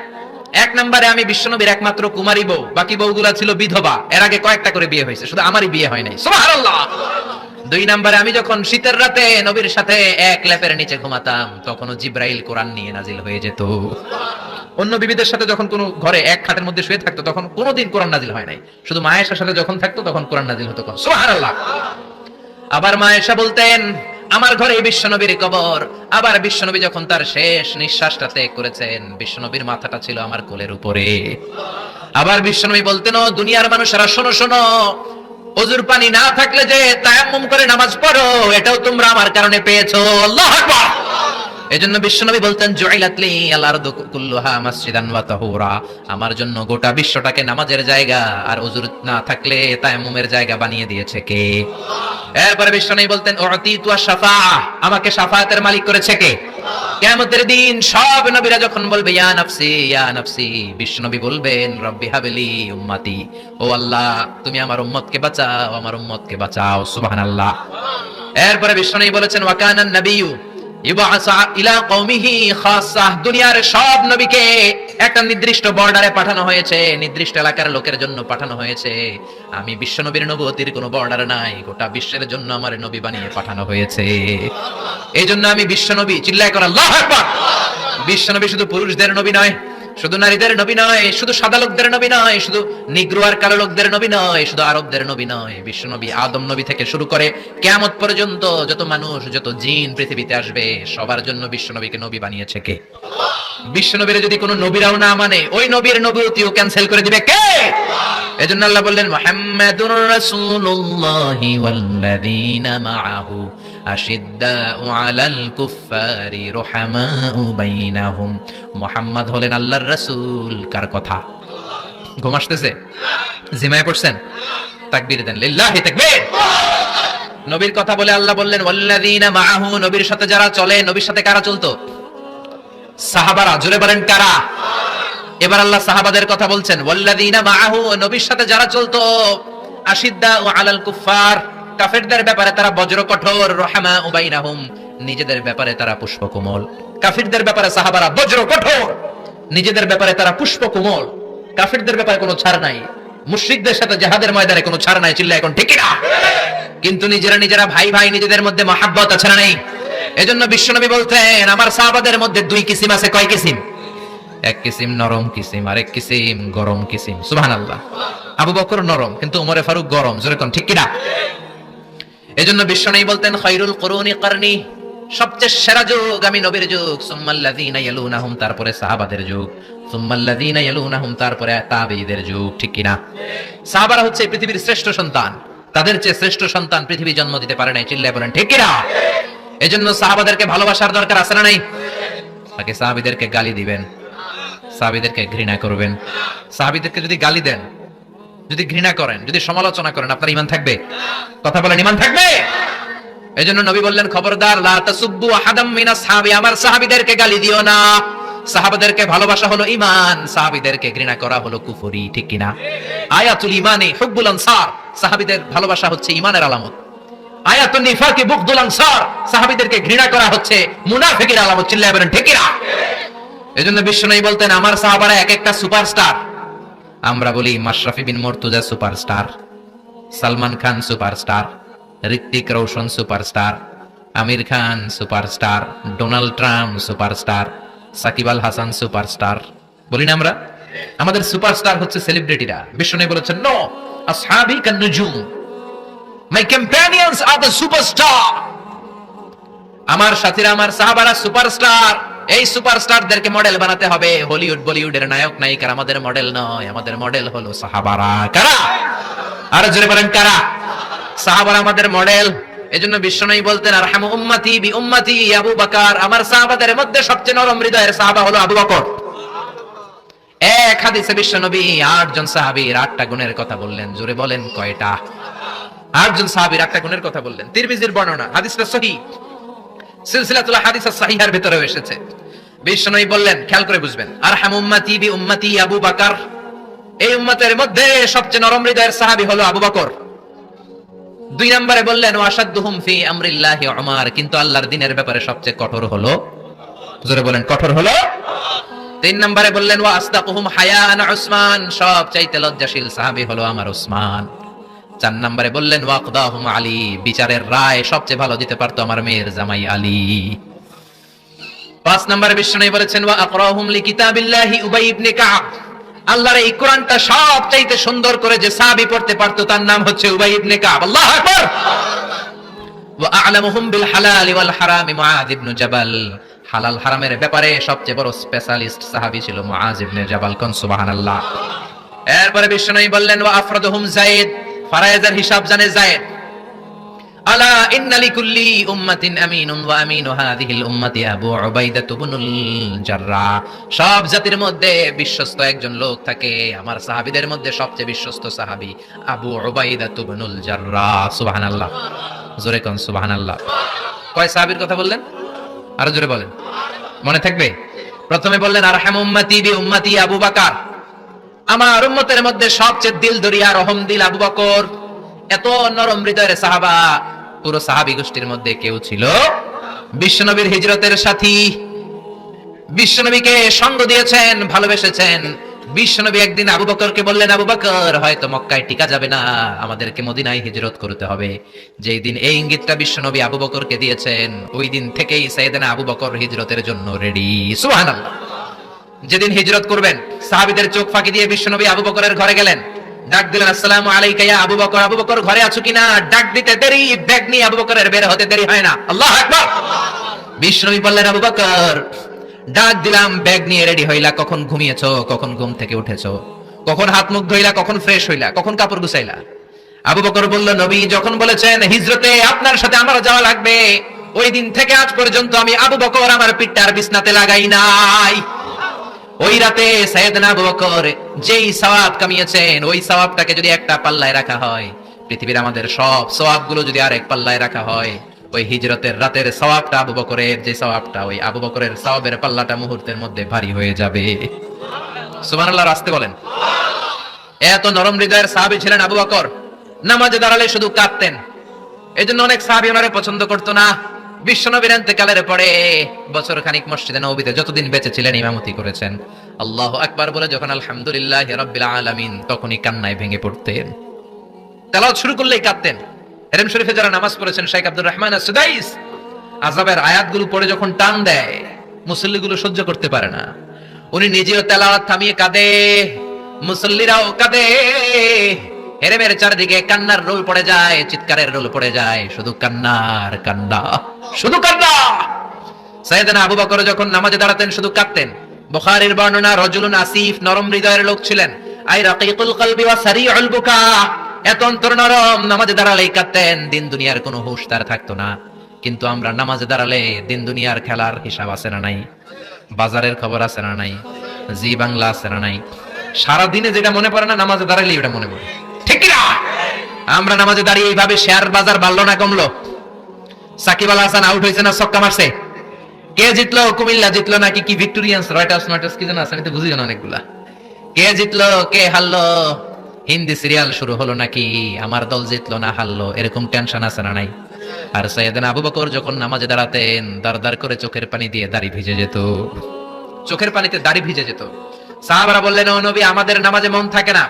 এক নম্বরে আমি বিশ্বনবীর একমাত্র কুমারী বউ, বাকি বউগুলা ছিল বিধবা, এর আগে কয়েকটা করে বিয়ে হয়েছে, শুধু আমারই বিয়ে হয় নাই। সুবহানাল্লাহ। 2 নম্বরে আমি যখন শীতের রাতে নবীর সাথে এক লেপের নিচে ঘুমাতাম, তখনও জিব্রাইল কোরআন নিয়ে নাজিল হয়ে যেত। অন্য বিবিদের সাথে যখন কোনো ঘরে এক খাটের মধ্যে শুয়ে থাকতো তখন কোনোদিন কোরআন নাজিল হয় নাই, শুধু মা আয়েশার সাথে যখন থাকতো তখন কোরআন নাজিল হতো। সুবহানাল্লাহ। আবার মা আয়েশা বলতেন আমার ঘরে বিশ্বনবীর কবর। আবার বিশ্বনবী যখন তার শেষ নিঃশ্বাসটা ত্যাগ করেছেন, বিশ্বনবীর মাথাটা ছিল আমার কোলের উপরে। আবার বিশ্বনবী বলতেন ও দুনিয়ার মানুষেরা শোনো শোনো, ওযুর পানি না থাকলে যে তায়াম্মুম করে নামাজ পড়ো, এটাও তোমরা আমার কারণে পেয়েছো। আল্লাহু আকবার। এজন্য বিশ্বনবী বলতেন জুইলাতলি আল আরদু কুল্লুহা মাসজিদান ওয়া তাহুরা। আমার জন্য গোটা বিশ্বটাকে নামাজের জায়গা আর ওযুর না থাকলে তায়াম্মুমের জায়গা বানিয়ে দিয়েছে কে? এরপরে বিশ্বনবী বলতেন উতিতু আশ-শাফাআহ, আমাকে শাফায়াতের মালিক করেছে কে? কিয়ামতের দিন সব নবীরা যখন বলবে ইয়া নাফসি ইয়া নাফসি, বিশ্বনবী বলবেন রব্বি হাবলি উম্মতি, ও আল্লাহ তুমি আমার উম্মতকে বাঁচাও, আমার উম্মতকে বাঁচাও। সুবহানাল্লাহ। এরপরে বিশ্বনবী বলেছেন ওয়া কানান নাবিয়্যু ইউবআসা ইলা কওমিহি খাসসাহ, দুনিয়ার সব নবীকে একটা নির্দিষ্ট বর্ডারে পাঠানো হয়েছে, নির্দিষ্ট এলাকার লোকের জন্য পাঠানো হয়েছে। আমি বিশ্বনবীর নবুয়তির কোনো বর্ডার নাই, গোটা বিশ্বের জন্য আমার নবী বানিয়ে পাঠানো হয়েছে। এইজন্য আমি বিশ্বনবী, চিল্লায় করে আল্লাহু আকবার। বিশ্বনবী শুধু পুরুষদের নবী নয়, শুধু নারীদের নবী নয়, শুধু সাদা লোকদের নবী নয়, শুধু নিগ্রো আর কালো লোকদের নবী নয়, শুধু আরবদের নবী নয়। বিশ্বনবী আদম নবী থেকে শুরু করে কিয়ামত পর্যন্ত যত মানুষ, যত জিন পৃথিবীতে আসবে, সবার জন্য বিশ্বনবীকে নবী বানিয়েছে কে? বিশ্বনবীর যদি কোনো নবীরাও না মানে, ওই নবীর নবুয়তিও ক্যান্সেল করে দিবে কে? এজন্য আল্লাহ বললেন মুহাম্মাদুর রাসূলুল্লাহি ওয়াল্লাযীনা মাআহু আশিদ্দাউ আলাল কুফফারি রুহামাউ বাইনাহুম। মুহাম্মদ হলেন আল্লাহর রাসূল। কার কথা? ঘুম আসতেছে? জিমায় পড়ছেন? তাকবীর দেন, লিল্লাহি তাকবীর। নবীর কথা বলে আল্লাহ বললেন ওয়াল্লাযীনা মাআহু, নবীর সাথে যারা চলে। নবীর সাথে কারা চলতো? সাহাবারা। জোরে বলেন কারা? এবার আল্লাহ সাহাবাদের কথা বলছেন ওয়াল্লাযীনা মাআহু, নবীর সাথে যারা চলতো। আশিদ্দাউ আলাল কুফফার, কাফেরদের ব্যাপারে তারা বজ্র কঠোর। রহমাউ বাইনাহুম, নিজেদের ব্যাপারে তারা পুষ্পকোমল। কাফিরদের ব্যাপারে সাহাবারা বজ্র কঠোর, নিজেদের ব্যাপারে তারা পুষ্পকোমল। কাফিরদের ব্যাপারে কোনো ছাড় নাই, মুশরিকদের সাথে জিহাদের ময়দানে কোনো ছাড় নাই। চিল্লা এখন ঠিক না? কিন্তু নিজেরা ভাই ভাই, নিজেদের মধ্যে মহব্বত আছে না নাই? এজন্য বিশ্বনবী বলতেন আমার সাহাবাদের মধ্যে 2 কিসিম আছে। কয় কিসিম? এক কিসিম নরম কিসিম, আর এক কিসিম গরম কিসিম। সুবহানাল্লাহ। আবু বকর নরম, কিন্তু ওমরে ফারুক গরম। জোরে কোন ঠিক কিনা? এজন্য বিশ্বনবী বলতেন খায়রুল কুরুনি কারনি, সবচেয়ে সেরা যুগ আমি নবীর যুগ, সুম্মাল্লাযীনা ইয়ালুনাহুম, তারপরে সাহাবাদের যুগ, সুম্মাল্লাযীনা ইয়ালুনাহুম, তারপরে তাবেঈদের যুগ। ঠিক কি না? সাহাবারা হচ্ছে পৃথিবীর শ্রেষ্ঠ সন্তান, তাদের চেয়ে শ্রেষ্ঠ সন্তান পৃথিবী জন্ম দিতে পারে নাই। চিল্লায় বলেন ঠিক কি না? এজন্য সাহাবাদেরকে ভালোবাসার দরকার আছে না নাই? আগে সাহাবীদেরকে গালি দিবেন, সাহাবীদেরকে ঘৃণা করবেন। সাহাবীদেরকে যদি গালি দেন, যদি ঘৃণা করেন, যদি সমালোচনা করেন, আপনার ঈমান থাকবে? কথা বলেন, ঈমান থাকবে? এজন্য নবী বললেন, খবরদার, লা তাসুব্বু আহাদাম মিন আসহাবি, আমার সাহাবীদেরকে গালি দিও না। সাহাবাদেরকে ভালোবাসা হলো ঈমান, সাহাবীদেরকে ঘৃণা করা হলো কুফরি। ঠিক কি না? আয়াতুল ঈমানি হুব্বুল আনসার, সাহাবীদের ভালোবাসা হচ্ছে ঈমানের আলামত। আয়াতুন নিফাকি বুগদুল আনসার, সাহাবীদেরকে ঘৃণা করা হচ্ছে মুনাফিকের আলামত। চিল্লায় বলেন ঠিক কি না? এজন্য বিশ্বনবী বলতেন, আমার সাহাবারা এক একটা সুপারস্টার। আমরা বলি Mashrafe bin Mortaza superstar, Salman Khan superstar, Hrithik Roshan superstar, Aamir Khan superstar, Donald Trump superstar, Shakib Al Hasan superstar. বলি না আমরা? আমাদের সুপারস্টার হচ্ছে সেলিব্রিটিরা। বিশ্বনবী বলেছেন, নো, আসহাবি কান নুজুম, মাই কম্প্যানিয়নস আর দ্য সুপারস্টার। আমার সাথীরা, আমার সাহাবারা সুপারস্টার। এই সুপারস্টারদেরকে মডেল বানাতে হবে। হলিউড বলিউডের নায়ক নায়িকারা আমাদের মডেল নয়, আমাদের মডেল হলো সাহাবারা। কারা? আর জোরে বলেন কারা? সাহাবারা আমাদের মডেল। এজন্য বিশ্বনবী বলতেন, আরহামু উম্মতি বি উম্মতি আবু বকর, আমার সাহাবাদের মধ্যে সবচেয়ে নরম হৃদয়ের সাহাবা হলো আবু বকর। এক হাদিসে বিশ্বনবী 8 জন সাহাবীর 8টা গুণের কথা বললেন। জোরে বলেন কয়টা? 8 জন সাহাবীর 8টা গুণের কথা বললেন। তিরমিজির বর্ণনা, হাদিসটা সহিহ, সিলসিলাতুল হাদিস সাহিহার ভিতরেও এসেছে। বিশ্বনবী বললেন, খেয়াল করে বুঝবেন, আরহামু উম্মতি বি উম্মতি আবু বকর, এই উম্মতের মধ্যে সবচেয়ে নরম হৃদয়ের সাহাবী হলো আবু বকর। 2 নম্বরে বললেন, ওয়াশাদ্দুহুম ফি আমরিল্লাহি উমর, কিন্তু আল্লাহর দ্বীনের ব্যাপারে সবচেয়ে কঠোর হলো, জোরে বলেন কঠোর হলো। 3 নম্বরে বললেন, ওয়া আসদাকুহুম হায়ান উসমান, সবচাইতে লজ্জাশীল সাহাবী হলো আমার উসমান। 4 নম্বরে বললেন, ওয়াকদাহুম আলী, বিচারের রায় সবচেয়ে ভালো দিতে পারতো আমার মেয়ের জামাই আলী। 5 নম্বরে বিশ্বনবী বলেছেন, ওয়া আকরাহুম লিকিতাবিল্লাহি উবাই ইবনে কাব, আল্লাহর এই কোরআনটা সবচাইতে সুন্দর করে যে সাহাবী পড়তে পারতো তার নাম হচ্ছে উবাই ইবনে কাব। আল্লাহু আকবার। ওয়া আ'লামুহুম বিল হালাল ওয়াল হারাম মুআয ইবনে জাবাল, হালাল হারামের ব্যাপারে সবচেয়ে বড় স্পেশালিস্ট সাহাবী ছিল মুআয ইবনে জাবাল। কোন সুবহানাল্লাহ। এরপরে বিশ্বনবী বললেন, ওয়া আফরাদুহুম যায়েদ, ফারায়েজের হিসাব জানে যায়েদ। আলা ইন্না লিকুল্লি উম্মাতিন আমিনুন ওয়া আমিনু হাযিহিল উম্মতি আবু উবাইদা ইবনুল জাররাহ, সব জাতির মধ্যে বিশ্বস্ত একজন লোক থাকে, আমার সাহাবীদের মধ্যে সবচেয়ে বিশ্বস্ত সাহাবী আবু উবাইদা ইবনুল জাররাহ। সুবহানাল্লাহ। জোরে কোন সুবহানাল্লাহ। কয় সাহাবীর কথা বললেন? আরো জোরে বলেন, মনে থাকবে। প্রথমে বললেন, আরহামু উম্মতি বি উম্মতি আবু বকর, আমার উম্মতের মধ্যে সবচেয়ে দিল দরিয়া রহম দিল আবু বকর। এত নরম হৃদয়ের সাহাবা পুরো সাহাবী গোষ্ঠীর মধ্যে কেউ ছিল? বিশ্বনবীর হিজরতের সাথী, বিশ্বনবীকে সঙ্গ দিয়েছেন, ভালোবেসেছেন। বিশ্বনবী একদিন আবু বকরকে বললেন, আবু বকর, হয়তো মক্কায় টিকা যাবে না, আমাদেরকে মদিনায় হিজরত করতে হবে। যেই দিন এই ইঙ্গিতটা বিশ্বনবী আবু বকরকে দিয়েছেন, ওই দিন থেকেই সাইয়েদনা আবু বকর হিজরতের জন্য রেডি। সুবহানাল্লাহ। যেদিন হিজরত করবেন, সাহাবীদের চোখ ফাঁকি দিয়ে বিশ্বনবী আবু বকরের ঘরে গেলেন, ডাক দিলেন, আসসালামু আলাইকা ইয়া আবু বকর। আবু বকর ঘরে আছো কিনা? ডাক দিতে দেরি, ব্যাগ নিয়ে আবু বকরের বের হতে দেরি হয় না। আল্লাহু আকবার। বিশ্বনবী বললেন, আবু বকর, ডাক দিলাম, ব্যাগ নিয়ে রেডি হইলা, কখন ঘুমিয়েছো, কখন ঘুম থেকে উঠেছো, কখন হাত মুখ ধুইলা, কখন ফ্রেশ হইলা, কখন কাপড় গুছাইলা? আবু বকর বলল, নবী যখন বলেছেন হিজরতে আপনার সাথে আমার যাওয়া লাগবে, ওই দিন থেকে আজ পর্যন্ত আমি আবু বকর আমার পিঠটা আর বিছনাতে লাগাই নাই। ওই রাতে সাইয়েদনা আবু বকর যেই সওয়াব কামিয়েছেন, ওই সওয়াবটাকে যদি একটা পাল্লায় রাখা হয়, পৃথিবীর আমাদের সব সওয়াবগুলো যদি আরেক পাল্লায় রাখা হয়, ওই হিজরতের রাতের সওয়াবটা আবু বকরের যে সওয়াবটা, ওই আবু বকরের সওয়াবের পাল্লাটা মুহূর্তের মধ্যে ভারী হয়ে যাবে। সুবহানাল্লাহ। রাস্তে বলেন। এত নরম হৃদয়ের সাহাবী ছিলেন আবু বকর। নামাজে দাঁড়ালে শুধু কাঁদতেন, এজন্য অনেক সাহাবী ওনারে পছন্দ করতো না। বিশ্বনবীর ইন্তেকালের পরে বছর খানিক মসজিদে নববীতে যতদিন বেঁচে ছিলেন ইমামতি করেছেন। আল্লাহু আকবার বলে যখন আলহামদুলিল্লাহি রাব্বিল আলামিন, তখনই কান্নায় ভেঙে পড়তেন। তেলাওয়াত শুরু করলেই কাঁদতেন। হেরেম শরীফে যারা নামাজ পড়েছেন, শেখ আব্দুর রহমান আস-সুদাইস আযাবের আয়াতগুলো পড়ে যখন টান দেয়, মুসল্লিগুলো সহ্য করতে পারে না। উনি নিজেও তেলাওয়াত থামিয়ে কাঁদে, মুসল্লিরাও কাঁদে। হেরেমের চারদিকে কান্নার রোল পড়ে যায়, চিৎকারের রোল পড়ে যায়, শুধু কান্নার কান্না, শুধু কান্না। সাইয়েদনা আবু বকর যখন নামাজে দাঁড়াতেন শুধু কাঁদতেন। বুখারীর বর্ণনা, রজুলুন আসিফ, নরম হৃদয়ের লোক ছিলেন, আই রাকিকুল কলবি ওয়া সারিউল বুকা, এত অন্তর নরম, নামাজে দাঁড়ালেই কাঁদতেন, দিন দুনিয়ার কোনো হুঁশ তার থাকতো না। কিন্তু আমরা নামাজে দাঁড়ালে দিন দুনিয়ার খেলার হিসাব আছে না নাই, বাজারের খবর আছে না নাই, জি বাংলা আছে না নাই, সারা দিনে যেটা মনে পড়ে না নামাজে দাঁড়ালে ওটা মনে পড়ে, ঠিক কি না? আমরা নামাজে দাঁড়িয়ে এইভাবে শেয়ার বাজার বাড়লো না কমলো? সাকিব আল হাসান আউট হয়েছে না ছক্কা মারছে? কে জিতলো? কুমিল্লা জিতলো নাকি কি ভিক্টোরিয়ান্স, রয়টার্স নয়টার্স কি যেন আছে, আমি তো বুঝি না অনেকগুলা। কে জিতলো কে হারলো, হিন্দি সিরিয়াল শুরু হলো নাকি আমার দল জিতলো না হারলো, এরকম টেনশন আছে না নাই? আর সাইয়েদনা আবু বকর যখন নামাজে দাঁড়াতেন দাঁড় দাঁড় করে চোখের পানি দিয়ে দাড়ি ভিজে যেত, চোখের পানিতে দাড়ি ভিজে যেত। সাহাবারা বললেন, ও নবী, আমাদের নামাজে মন থাকে না।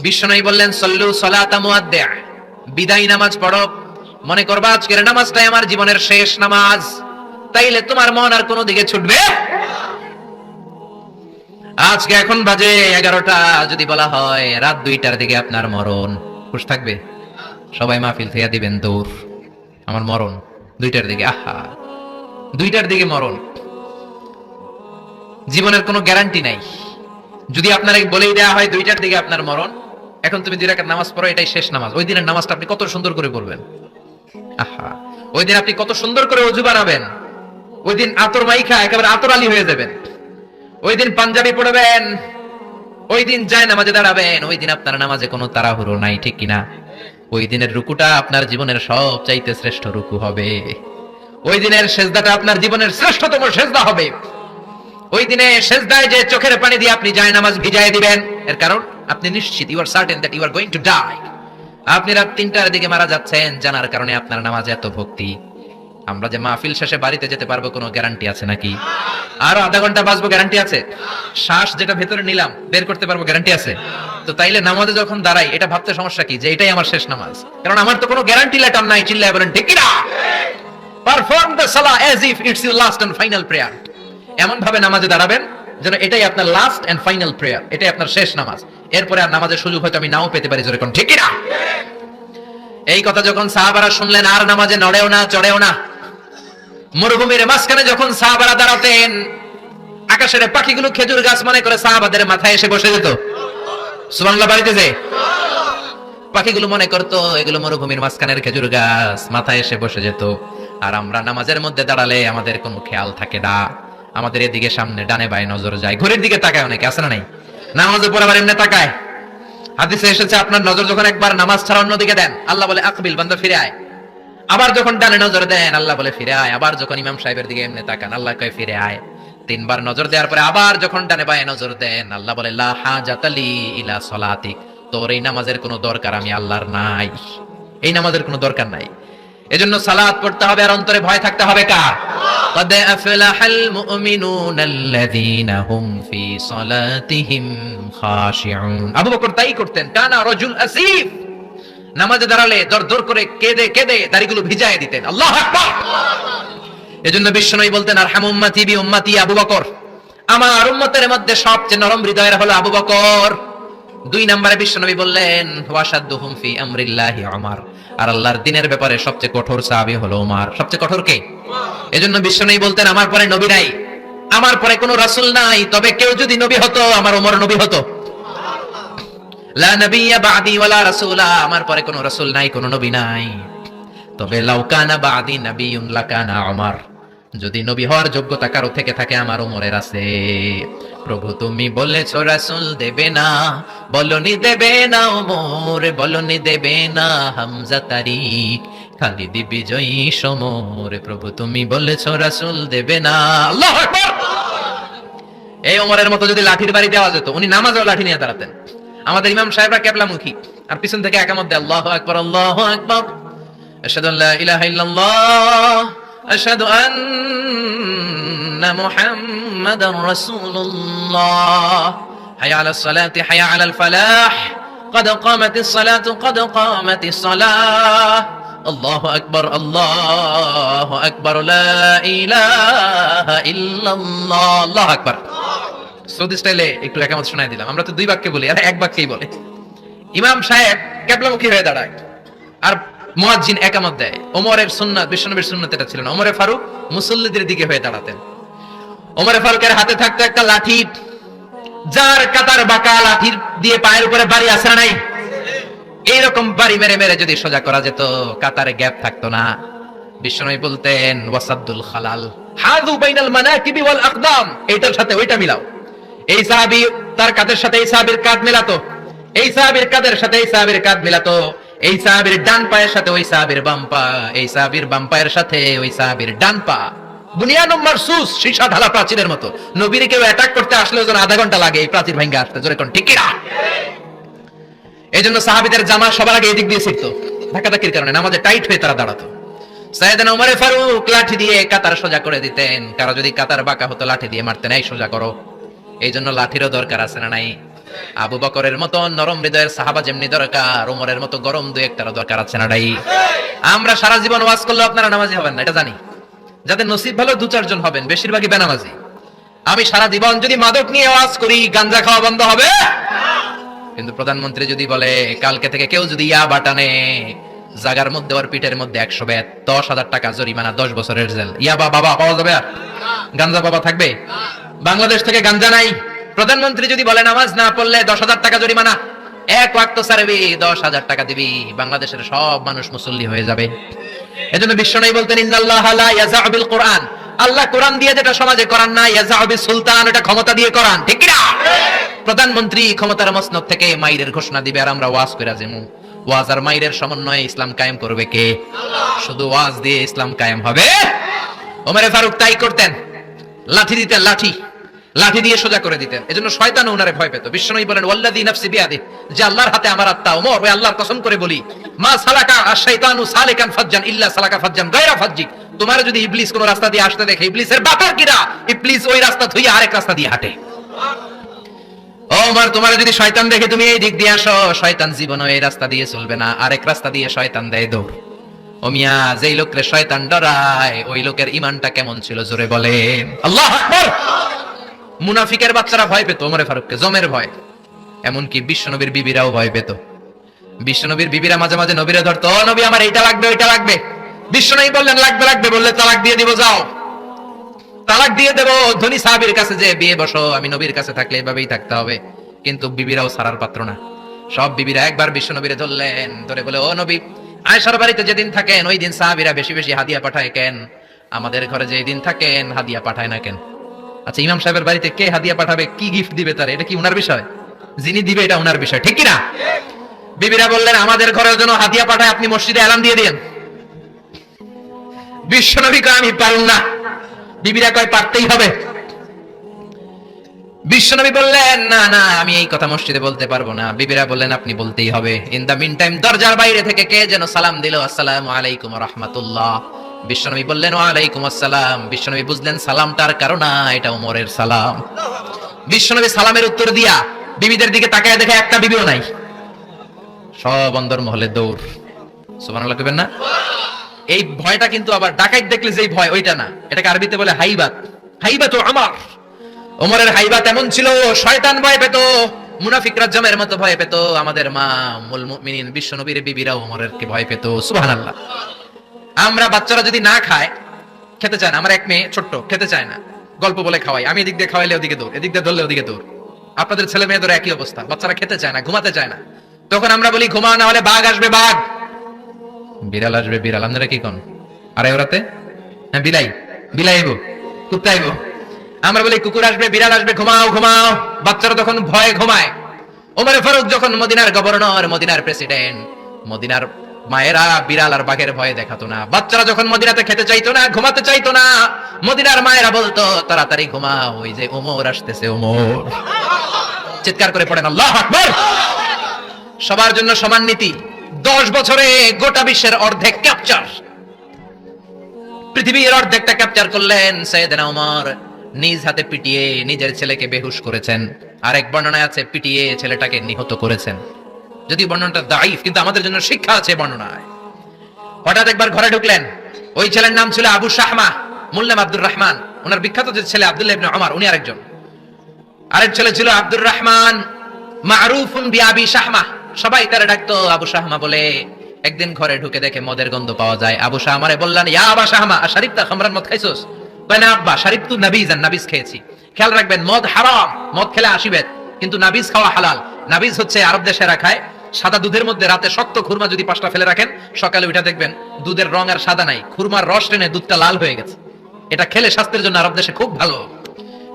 বিশ্বনবী বললেন, সল্লু সলাতা মুআদ্দি', বিদায় নামাজ পড়ো, মনে করবা আজকের নামাজটাই আমার জীবনের শেষ নামাজ, তাইলে তোমার মন আর কোনো দিকে ছুটবে। আজকে এখন বাজে 11টা, যদি বলা হয় রাত 2টার দিকে আপনার মরণ, খুশ থাকবে? সবাই মাহফিল থেকে দিবেন দৌড়, আমার মরণ 2টার দিকে, আহা 2টার দিকে মরণ। জীবনের কোনো গ্যারান্টি নাই। যদি আপনার বলেই দেওয়া হয় 2টার দিকে আপনার মরণ, এখন তুমি 2 রাকাত নামাজ পড়ো, এটাই শেষ নামাজ, ওই দিনের নামাজটা আপনি কত সুন্দর করে পড়বেন, আহা ওই দিন আপনি কত সুন্দর করে ওযু বানাবেন, ওই দিন আতর মাইখা একেবারে আতর আলী হয়ে যাবেন, ওই দিন পাঞ্জাবি পড়বেন, ওই দিন যায় নামাজে দাঁড়াবেন, ওই দিন আপনার নামাজে কোনো তাড়াহুড়ো নাই, ঠিক কিনা? ওই দিনের রুকুটা আপনার জীবনের সবচাইতে শ্রেষ্ঠ রুকু হবে, ওই দিনের সেজদাটা আপনার জীবনের শ্রেষ্ঠতম সেজদা হবে। ওই দিনে সেজদায় যে চোখের পানি দিয়ে আপনি যায় নামাজ ভিজায় দিবেন, এর কারণ আপনি নিশ্চিত, you are certain that you are going to die. আপনি রাত 3টার দিকে মারা যাচ্ছেন জানার কারণে আপনার নামাজে এত ভক্তি। আমরা যে মাহফিল শেষে বাড়িতে যেতে পারবো কোনো গ্যারান্টি আছে নাকি? আরো আধা ঘন্টা বাঁচবো, গ্যারান্টি আছে? শ্বাস যেটা ভেতরে নিলাম বের করতে পারবো, গ্যারান্টি আছে? তো তাইলে নামাজে যখন দাঁড়াই এটা ভাবতে সমস্যা কি যে এটাই আমার শেষ নামাজ? কারণ আমার তো কোনো গ্যারান্টি লেটার নাই। চিল্লায় বলেন ঠিক কি না? পারফর্ম দ্য সালাহ as if it's your last and final prayer. এমন ভাবে নামাজে দাঁড়াবেন যেন এটাই আপনার লাস্ট এন্ড ফাইনাল প্রেয়ার, এটাই আপনার শেষ নামাজ। এরপরে আর নামাজের সুযোগ হয়তো আমি নাও পেতে পারি, জোরে কোন ঠিক কি না? এই কথা যখন সাহাবারা শুনলেন আর নামাজে নড়েও না চড়েও না। মরুভূমির মাঝখানে যখন সাহাবারা দাঁড়াতেন, আকাশের পাখিগুলো খেজুর গাছ মনে করে সাহাবাদের মাথায় এসে বসে যেত। সুবহানাল্লাহ বাড়িতে যে পাখিগুলো মনে করতো এগুলো মরুভূমির মাঝখানের খেজুর গাছ, মাথায় এসে বসে যেত। আর আমরা নামাজের মধ্যে দাঁড়ালে আমাদের কোনো খেয়াল থাকে না, আমাদের এদিকে সামনে ডানে বায়ে নজর যায়, ঘড়ির দিকে তাকায়, অনেকে আছে না নাই? নামাজে পড়ে আবার এমনি তাকায়। হাদিসে এসেছে আপনার নজর যখন একবার নামাজ ছাড়া অন্যদিকে দেন, আল্লাহ বলে আকবিল, বান্দা ফিরে আয়। আবার যখন ডানে নজর দেন, আল্লাহ বলে ফিরে আয়। আবার যখন ইমাম সাহেবের দিকে এমনি তাকান, আল্লাহ কয় ফিরে আয়। 3বার নজর দেওয়ার পরে আবার যখন ডানে বায়ে নজর দেন, আল্লাহ বলে লা হাজাতালি ইলা সলাতিক, তোর এই নামাজের কোনো দরকার আমি আল্লাহর নাই, এই নামাজের কোনো দরকার নাই। এজন্য সালাত পড়তে হবে আর অন্তরে ভয় থাকতে হবে কার? قد أفلح المؤمنون الذين هم في صلاتهم خاشعون। আবু বকর তাই করতেন, কানা রাজুল আসিফ, নামাজে দাঁড়ালে দরদর করে কেঁদে কেঁদে দাড়িগুলো ভিজায় দিতেন। আল্লাহু আকবার। এজন্য বিশ্বনবী বলতেন আরহাম উম্মতি বি উম্মতি আবু বকর, আমার উম্মতের মধ্যে সবচেয়ে নরম হৃদয়ের হলো আবু বকর। 2 নম্বরে বিশ্বনবী বললেন ওয়াশাদ্দুহুম ফি আমরিল্লাহি উমর, আর আল্লাহর দ্বীনের ব্যাপারে সবচেয়ে কঠোর সাহাবী হলো উমর। সবচেয়ে কঠোর কে? এজন্য বিশ্বনবী বলতেন আমার পরে নবী নাই, আমার পরে কোনো রাসূল নাই, তবে কেউ যদি নবী হতো আমার উমর নবী হতো। লা নবিয়্যা বা'দি ওয়ালা রাসূলা, আমার পরে কোনো রাসূল নাই, কোনো নবী নাই, তবে লাউ কানা বা'দি নাবিয়্যুন লাকানা উমর, যদি নবী হওয়ার যোগ্যতা কারো থেকে থাকে আমার উমরের আছে। প্রভু তুমি বলেছ রাসূল দেবে না, বলনি দেবে না উমর, বলনি দেবে না হামজা তারিক, খালিদ বিজয়ী সমর, প্রভু তুমি বলেছ রাসূল দেবে না। আল্লাহু আকবার। এই উমরের মতো যদি লাঠির বাড়ি দেওয়া যেত, উনি নামাজেও লাঠি নিয়ে দাঁড়াতেন। আমাদের ইমাম সাহেবরা কিবলামুখী, আর পিছন থেকে একামত দেয় আল্লাহু আকবার আল্লাহু আকবার, আশহাদু আল্লা ইলাহা ইল্লাল্লাহ, আশহাদু আন্না মুহাম্মাদার রাসূলুল্লাহ, হাইয়া আলাস সালাতি হাইয়া আলাল ফালাহ, قد قامت الصلاة قد قامت الصلاة, আল্লাহু আকবার আল্লাহু আকবার, লা ইলাহা ইল্লাল্লাহ, আল্লাহু আকবার। সৌদি স্টাইলে একটু একামত শোনায় দিলাম। আমরা তো 2 বাক্যে বলি, আর 1 বাক্যেই বলে। ইমাম সাহেব কিবলামুখী হয়ে দাঁড়ায় আর মুয়াজ্জিন একামত দেয়। ওমরের সুন্নাত, বিশ্বনবীর সুন্নাত এটা ছিল না। ওমরে ফারুক মুসল্লিদের দিকে হয়ে দাঁড়াতেন। ওমরে ফারুকের হাতে থাকতো একটা লাঠি, যার কাতার বাঁকা লাঠির দিয়ে পায়ের উপরে বাড়ি আছে না নাই? এইরকম বাড়ি মেরে মেরে যদি সোজা করা যেত, কাতারে গ্যাপ থাকতো না। বিশ্বনবী বলতেন ওয়াসাদুল খালাল হাযু বাইনাল মানাকিবি ওয়াল আকদাম, এইটার সাথে ওইটা মিলাও। এই সাহাবী তার কাঁধের সাথে এই সাহাবীর কাঁধ মিলাতো, এই সাহাবীর কাঁধের সাথে এই সাহাবীর কাঁধ মিলাতো, এই সাহাবীর ডান পায়ের সাথে ওই সাহাবীর বাম পা, এই সাহাবীর বাম পায়ের সাথে ওই সাহাবীর ডান পা। বুনিয়ানুম মারসুস, সীসা ঢালা প্রাচীরের মতো। নবীর কেউ অ্যাটাক করতে আসলে যেন আধা ঘন্টা লাগে এই প্রাচীর ভাঙা আসতে। জোরে কোন ঠিক কি না? এইজন্য সাহাবীদের জামা সবার আগে এদিক দিয়ে ছিটতো, ধাক্কাধাক্কির কারণে নামাজে টাইট হয়ে তারা দাঁড়াতো। সাইয়েদনা ওমর ফারুক লাঠি দিয়ে কাতার সোজা করে দিতেন। কারো যদি কাতার বাঁকা হতো লাঠি দিয়ে মারতেন, এই সোজা করো। এই জন্য লাঠিরও দরকার আছে না নাই? আবু বকরের মতো নরম হৃদয়ের সাহাবা যেমনি দরকার, ওমরের মতো গরম দুই একটারও দরকার আছে না নাই? আমরা সারা জীবন ওয়াজ করলে আপনারা নামাজি হবেন না, এটা জানি। যাদের নসিব ভালো দু চারজন হবেন, বেশিরভাগই বেনামাজি। আমি সারা জীবন যদি মাদক নিয়ে ওয়াজ করি, গাঞ্জা খাওয়া বন্ধ হবে? কিন্তু প্রধানমন্ত্রী যদি বলে কালকে থেকে কেউ যদি ইয়াবা টানে, জাগার মধ্যে ওর পিঠের মধ্যে 100 বেত, 10,000 টাকা জরিমানা, 10 বছরের জেল। ইয়াবা বাবা পাওয়া যাবে? আর গাঞ্জা বাবা থাকবে? বাংলাদেশ থেকে গাঞ্জা নাই। প্রধানমন্ত্রী যদি বলে নামাজ না পড়লে 10,000 টাকা জরিমানা, এক ওয়াক্ত ছাড়বি 10,000 টাকা দিবি, বাংলাদেশের সব মানুষ মুসল্লি হয়ে যাবে। এজন্য বিশ্বনবী বলতেন ইন্নাল্লাহা লা ইয়াযাউ বিল কুরআন, আল্লাহ কোরআন দিয়ে যেটা সমাজে করান না, ইয়াযাউ বিস সুলতান, এটা ক্ষমতা দিয়ে করান। ঠিক কি না? প্রধানমন্ত্রী ক্ষমতার মসনদ থেকে মাইরের ঘোষণা দিবে আর আমরা ওয়াজ কইরা যামু। ওয়াজ আর মাইরের সমন্বয়ে ইসলাম কায়েম করবে কে? শুধু ওয়াজ দিয়ে ইসলাম কায়েম হবে? ওমর ফারুক তাই করতেন, লাঠি দিতেন, লাঠি লাঠি দিয়ে সোজা করে দিতেন। এজন্য শয়তান ওনারে ভয় পেত। বিশ্বনবী বলেন ওয়াল্লাযী নাফসি বিয়াদিহি, যে আল্লাহর হাতে আমার আত্মা, ওমর ওই আল্লাহর কসম করে বলি, মা সালাকা আশ-শাইতানু সালিকান ফাজ্জান ইল্লা সালাকা ফাজ্জান গায়রা ফাজ্জিক। তোমার যদি ইবলিস কোন রাস্তা দিয়ে আসতে দেখে, ইবলিসের বাপের কিরা, ইবলিস ওই রাস্তা ধুইয়া আরেক রাস্তা দিয়ে হাঁটে। ওমর তোমার যদি শয়তান দেখে তুমি এই দিক দিয়ে আসো, শয়তান জীবনও এই রাস্তা দিয়ে চলবে না, আরেক রাস্তা দিয়ে শয়তান দেয় দৌড়। ও মিয়া, যেই লোকরে শয়তান ডরায় ওই লোকের ঈমানটা কেমন ছিল জোরে বলেন আল্লাহু আকবার। মুনাফিকের বাচ্চারা ভয় পেত ওমর ফারুককে, জমের ভয়। এমনকি বিশ্বনবীর বিবিরাও ভয় পেত। বিশ্বনবীর বিবিরা মাঝে মাঝে নবীরে ধরতো, ও নবী আমার এইটা লাগবে ওইটা লাগবে। বিশ্বনবী বললেন লাগবে লাগবে, বললে তালাক দিয়ে দিব, যাও তালাক দিয়ে দেবো। ধনী সাহাবীর কাছে যে বিয়ে বসো, আমি নবীর কাছে থাকলে এভাবেই থাকতে হবে। কিন্তু বিবিরাও ছাড়ার পাত্র না। সব বিবিরা একবার বিশ্বনবীরে ধরলেন, ধরে বলে, ও নবী, আয়েশার বাড়িতে যেদিন থাকেন ওই দিন সাহাবীরা বেশি বেশি হাদিয়া পাঠায় কেন? আমাদের ঘরে যেই দিন থাকেন হাদিয়া পাঠায় না কেন? আচ্ছা, ইমাম সাহেবের বাড়িতে কে হাদিয়া পাঠাবে, কি গিফট দিবে তার, এটা কি উনার বিষয়? যিনি দিবে এটা উনার বিষয়, ঠিক কি না? বিবিরা বললেন আমাদের ঘরের জন্য হাদিয়া পাঠায়, আপনি মসজিদে এলান দিয়ে দিন। বিশ্বনবী কয় আমি পারুম না। বিবিরা কয় পারতেই হবে। বিশ্বনবী বললেন না না, আমি এই কথা মসজিদে বলতে পারবো না। বিবিরা বললেন আপনি বলতেই হবে। ইন দা মিন টাইম দরজার বাইরে থেকে কে যেন সালাম দিল, আসসালামু আলাইকুম ওয়া রাহমাতুল্লাহ। বিশ্বনবী বললেন ওয়া আলাইকুম আসসালাম। বিশ্বনবী বুঝলেন সালামটার কারণ না, এটা ওমরের সালাম। বিশ্বনবী সালামের উত্তর দিয়া বিবিদের দিকে তাকায় দেখে একটা বিবিও নাই। সব অন্দর মহলে দৌড়। সুবহানাল্লাহ কইবেন না? এই ভয়টা কিন্তু আবার ডাকাত দেখলে যেই ভয় ওইটা না, এটাকে আরবিতে বলে হাইবাত। হাইবাতু ওমর। ওমরের হাইবাত এমন ছিল, শয়তান ভয় পেত, মুনাফিকরা জমের মতো ভয় পেত। আমাদের মা উম্মুল মুমিনিন বিশ্বনবীর বিবিরা ওমরের কে ভয় পেত। সুবহানাল্লাহ। আমরা বাচ্চারা যদি না খায়, খেতে চায় না, আমার এক মেয়ে ছোট্ট খেতে চায় না, গল্প বলে খাওয়াই, আমি এদিক দিয়ে খাওয়াইলে ওদিকে দৌড়, এদিক দিয়ে ধরলে ওদিকে দৌড়। আপনাদের ছেলে মেয়েদের একই অবস্থা, বাচ্চারা খেতে চায় না, ঘুমাতে চায় না। তখন আমরা বলি ঘুমা, না হলে বাঘ আসবে বাঘ, বিড়াল আসবে বিড়াল। আপনারা কি কোন আরে ওরাতে? হ্যাঁ বিলাই, বিলাই আইবো, কুত্তা আইবো। আমরা বলি কুকুর আসবে বিড়াল আসবে, ঘুমাও ঘুমাও। বাচ্চারা তখন ভয়ে ঘুমায়। ওমর ফারুক যখন মদিনার গভর্নর, মদিনার প্রেসিডেন্ট, মদিনার মায়েরা বিড়াল আর বাঘের ভয়ে দেখাতো না। বাচ্চারা যখন মদিনাতে খেতে চাইতো না, ঘুমাতে চাইতো না, মদিনার মায়েরা বলতো তাড়াতাড়ি ঘুমাও, ওই যে ওমর আসতেছে ওমর। চিৎকার করে পড়েন আল্লাহু আকবার। সবার জন্য সমান নীতি। 10 বছরে গোটা বিশ্বের অর্ধেক ক্যাপচার, পৃথিবীর অর্ধেকটা ক্যাপচার করলেন সাইয়েদনা ওমর। নিজ হাতে পিটিয়ে নিজের ছেলেকে বেহুশ করেছেন। আরেক বর্ণনায় আছে পিটিয়ে ছেলেটাকে নিহত করেছেন। যদি বর্ণনাটা দাইফ, কিন্তু আমাদের জন্য শিক্ষা আছে বর্ণনায়। হঠাৎ একবার ঘরে ঢুকলেন, ওই ছেলের নাম ছিল আবু শাহমা, মূল নাম আব্দুর রহমান। ওনার বিখ্যাত যে ছেলে আব্দুল্লাহ ইবনে ওমর, উনি আরেকজন। আরেক ছেলে ছিল আব্দুর রহমান, মারুফুন বিআবি শাহমা, সবাই তারা ডাকতো আবু শাহমা বলে। একদিন ঘরে ঢুকে দেখে মদের গন্ধ পাওয়া যায়। আবু শাহমারে বললেন, ইয়া আবা শাহমা শারিব তা খামরান, মদ খাইছস? কয় না আব্বা, শারিব তু নাবিজ, আর নাবিজ খেয়েছি। খেয়াল রাখবেন, মদ হারাম, মদ খেলে আসিবেত, কিন্তু নাবিজ খাওয়া হালাল। নাবিজ হচ্ছে আরব দেশেরা খায়, সাদা দুধের মধ্যে রাতে শক্ত খুরমা যদি 5টা ফেলে রাখেন, সকালে উঠে দেখবেন দুধের রং আর সাদা নাই, খুরমার রস টেনে দুধটা লাল হয়ে গেছে। এটা খেলে স্বাস্থ্যের জন্য আরব দেশে খুব ভালো,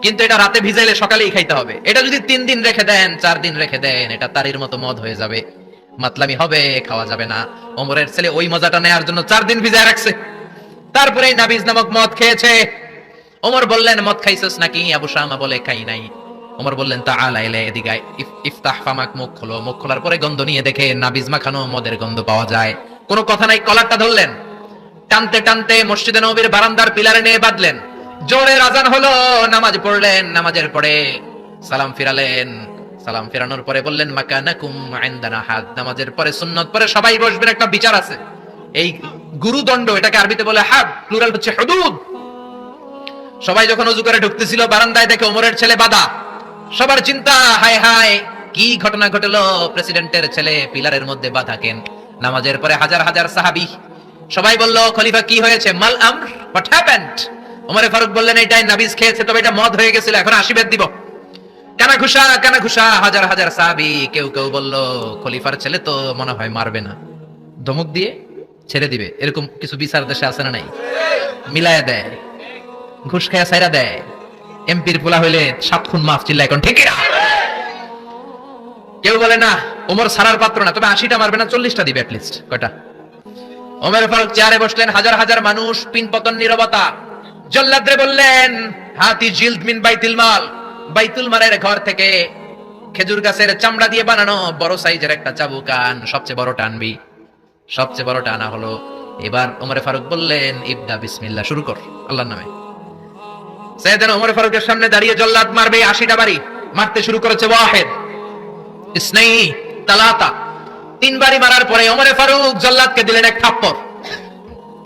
কিন্তু এটা রাতে ভিজাইলে সকালেই খাইতে হবে। এটা যদি 3 দিন রেখে দেন, 4 দিন রেখে দেন, এটা তারির মতো মদ হয়ে যাবে, মাতলামি হবে, খাওয়া যাবে না। ওমরের ছেলে ওই মজাটা নেওয়ার জন্য 4 দিন ভিজায় রাখছে, তারপরে নাবিজ নামক মদ খেয়েছে। ওমর বললেন, মদ খাইছস নাকি? আবু শামা বলে, খাই নাই। ওমর বললেন, তাআলা ইলা, এদিকে আয়, ইফতাহ ফামাক, মুখ খোলো। মুখ খোলার পরে গন্ধ নিয়ে দেখে নাবিজ মাখানো মদের গন্ধ পাওয়া যায়। কোনো কথা নাই, কলারটা ধরলেন, টানতে টানতে মসজিদে নববীর বারান্দার পিলারে নিয়ে বাঁধলেন। জোরে আযান হলো, নামাজ পড়লেন। নামাজের পরে সালাম ফিরালেন। সালাম ফেরানোর পরে বললেন, মাকানাকুম ইনদানা হাদ। নামাজের পরে সুন্নত পরে সবাই বসবেন, একটা বিচার আছে। এই গুরুদণ্ড, এটাকে আরবিতে বলে হাদ, প্লুরাল হচ্ছে হুদুদ। সবাই যখন ওযু করে ঢুকতেছিল, বারান্দায় দেখে ওমরের ছেলে বাধা। সবার চিন্তা, হায় হায়, কি ঘটনা ঘটলো, প্রেসিডেন্টের ছেলে পিলারের মধ্যে বাধা কেন? নামাজের পরে হাজার হাজার সাহাবী সবাই বলল, খলিফা কি হয়েছে? মাল আমর, হোয়াট হ্যাপেন্ড? ওমর ফারুক বললেন, এটাই নাবিজ খেয়েছে, তবে এটা মদ হয়ে গেছিল, এখন আশীর্বাদ দিব। কানা ঘুষা, কানা ঘুষা, হাজার হাজার সাহাবী। কেউ কেউ বলল, খলিফার ছেলে তো মনে হয় মারবে না, ধমক দিয়ে ছেড়ে দিবে। এরকম কিছু বিচার দেশে আছে না নাই? মিলায় দেয়, ঘুষ খায়া ছাইরা দেয়। এমপির পোলা হইলে 7 খুন মাফ, চিল্লা এখন ঠিক না? কেউ বলে না, ওমর সারার পাত্র না, তবে 80টা মারবে না, 40টা দিবে অ্যাটলিস্ট। কয়টা? ওমর ফারুক চেয়ারে বসলেন, হাজার হাজার মানুষ, পিন পতন, নীরবতা। জল্লাদরে বললেন, হাতি জিলদ মিন বাইতুল মাল, বাইতুল মালের ঘর থেকে খেজুর গাছের চামড়া দিয়ে বানানো বড় সাইজের একটা চাবুক আন, সবচেয়ে বড় টানবি। সবচেয়ে বড় টানা হলো। এবার ওমর ফারুক বললেন, ইবদা বিসমিল্লাহ, শুরু কর আল্লাহর নামে। সাইয়েদনা ওমর ফারুকের সামনে দাঁড়িয়ে জল্লাদ মারবে 80টা বাড়ি। মারতে শুরু করেছে, ওয়াহিদ, ইসনাইনি, তালাতা। 3 বাড়ি মারার পরে ওমর ফারুক জল্লাদকে দিলেন এক থাপ্পড়।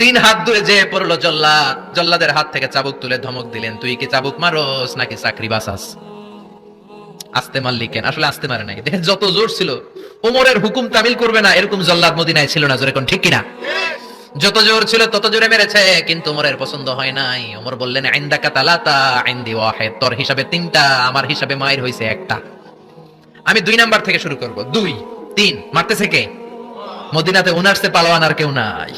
3 হাত দূরে যে পড়লো জল্লাদ। জল্লাদের হাত থেকে চাবুক তুলে ধমক দিলেন, তুই কি চাবুক মারোস নাকি চাকরি বাঁচাস? আস্তে মারলি কেন? আসলে আস্তে মারে নাই, দেখে যত জোর ছিল, ওমরের হুকুম তামিল করবে না এরকম জল্লাদ মদিনায় ছিল না। জোরে কোন ঠিক কিনা? যত জোর ছিল তত জোরে মেরেছে, কিন্তু ওমরের পছন্দ হয় নাই। ওমর বললেন, ইনদাকা তালাতা ইনদি ওয়াহিদ, তোর হিসাবে 3টা, আমার হিসাবে মায়ের হইছে 1টা। আমি 2 নাম্বার থেকে শুরু করব। 2, 3। মারতেছে কে? মদিনাতে উনারসে পালোয়ান আর কেউ নাই।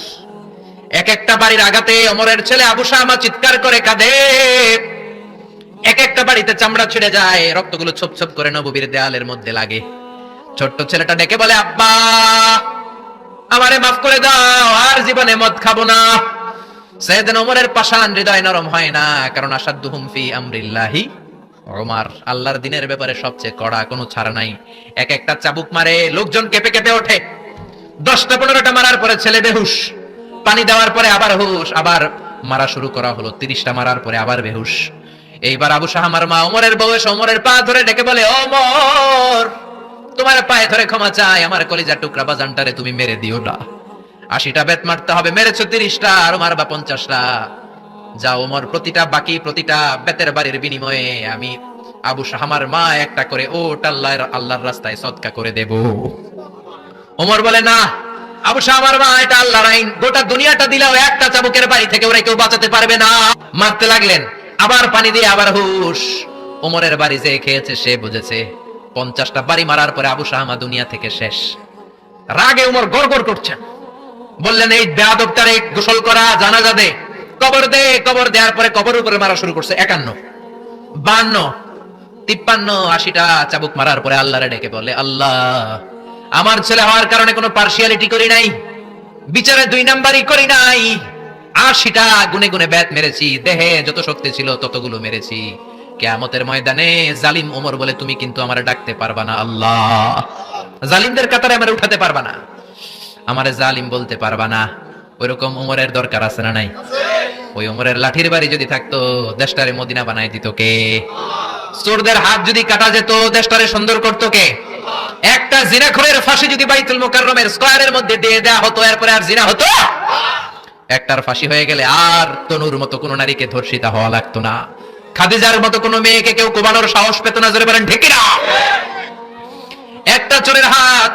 এক একটা বাড়ির আঘাতে ওমরের ছেলে আবু শামা চিৎকার করে কাঁদে। এক একটা বাড়িতে চামড়া ছিঁড়ে যায়, রক্তগুলো ছোপ ছোপ করে নববীর দেয়ালের মধ্যে লাগে। ছোট্ট ছেলেটা ডেকে বলে, আব্বা, আমারে মাফ করে দাও, আর জীবনে মদ খাবো না। সাইয়েদনা ওমরের পাষাণ হৃদয় নরম হয় না, কারণ আসাদুহুম ফি আমরিল্লাহি ওমর, আল্লাহর দিনের ব্যাপারে সবচেয়ে কড়া, কোনো ছাড় নাই। এক একটা চাবুক মারে, লোকজন কেঁপে কেঁপে ওঠে। 10টা 15টা মারার পরে ছেলে বেহুশ, পানি দেওয়ার পরে আবার হুশ, আবার মারা শুরু করা হলো। 30টা মারার পরে আবার বেহুশ। এইবার আবু শাহমার মা ওমরের বউ এসে ওমরের পা ধরে ডেকে বলে, ওমর, তোমার পায়ে ধরে ক্ষমা চাই, আমার কলিজার টুকরা বাজানটারে তুমি মেরে দিও না। 80টা বেত মারতে হবে, মেরেছো 30টা, আর মারবা 50টা। যাও ওমর, প্রতিটা বেতের বাড়ির বিনিময়ে আমি আবু শাহমার মা একটা করে ওট আল্লাহর রাস্তায় সদকা করে দেব। ওমর বলে, না আবু শাহমার মা, এটা আল্লাহর আইন, গোটা দুনিয়াটা দিলেও একটা চাবুকের বাড়ি থেকে ওরা কেউ বাঁচাতে পারবে না। মারতে লাগলেন, আবার পানি দিয়ে আবার হুশ। ওমরের বাড়ি যে খেয়েছে সে বুঝেছে। 50টা বাড়ি মারার পরে আবু শাহমা দুনিয়া থেকে শেষ। রাগে ওমর গড়গড় করছেন। বললেন, এই বেয়াদবটারে গোসল করা, জানাজা দে, কবর দে। কবর দেওয়ার পরে কবরের উপরে মারা শুরু করছে। 51, 52, 53, 80টা চাবুক মারার পরে আল্লাহরে ডেকে বলে, আল্লাহ, আমার ছেলে হওয়ার কারণে কোনো পার্সিয়ালিটি করি নাই, বিচারে 2 নাম্বারই করি নাই। 80টা গুনে গুনে বেত মেরেছি, দেহে যত শক্তি ছিল ততগুলো মেরেছি। কিয়ামতের ময়দানে জালিম ওমর বলে, তুমি কিন্তু আমারে ডাকতে পারবা না আল্লাহ, জালিমদের কাতারে আমারে উঠাতে পারবা না, আমারে জালিম বলতে পারবা না। ওইরকম ওমরের দরকার আছে না নাই? ওই ওমরের লাঠির বাড়ি যদি থাকতো, দেশটারে মদিনা বানায় দিত কে? চোরদের হাত যদি কাটা যেত, দেশটারে সুন্দর করতো কে? একটা জিনাখোরের ফাঁসি যদি বাইতুল মুকাররমের স্কয়ারের মধ্যে দিয়ে দেয়া হতো, এরপরে আর জিনা হতো? একটার ফাঁসি হয়ে গেলে আর তনুর মতো কোন নারীকে ধর্ষিতা হওয়া লাগতো না, খাদিজার মতো কোন মেয়েকে কেউ কোবানোর সাহস পেত না। জোরে বলেন ঠিক না? একটা চোরের হাত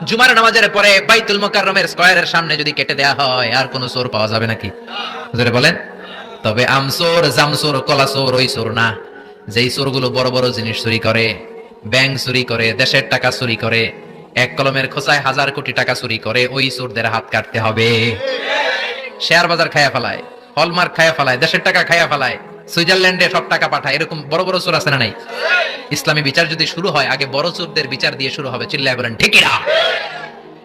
জুমার নামাজের পরে বাইতুল মুকাররমের স্কয়ারের সামনে যদি কেটে দেয়া হয় আর কোনো চোর পাওয়া যাবে নাকি? হুজুরে বলেন। তবে আমচোর, জামচোর, কলাচোর ওই চোর না, যেই চোরগুলো বড় বড় জিনিস চুরি করে, ব্যাংক চুরি করে, দেশের টাকা চুরি করে, এক কলমের খোঁচায় 1000 কোটি টাকা চুরি করে, ওই চোরদের হাত কাটতে হবে। শেয়ার বাজার খায়া ফেলায়, হলমার্ক খায়া ফেলায়, দেশের টাকা খায়া ফেলায়, সুইজারল্যান্ডে সব টাকা পাঠায়, এরকম বড় বড় চোর আছে না নাই? ইসলামী বিচার যদি শুরু হয় আগে বড় চোরদের বিচার দিয়ে শুরু হবে। চিল্লায় বলেন ঠিক না?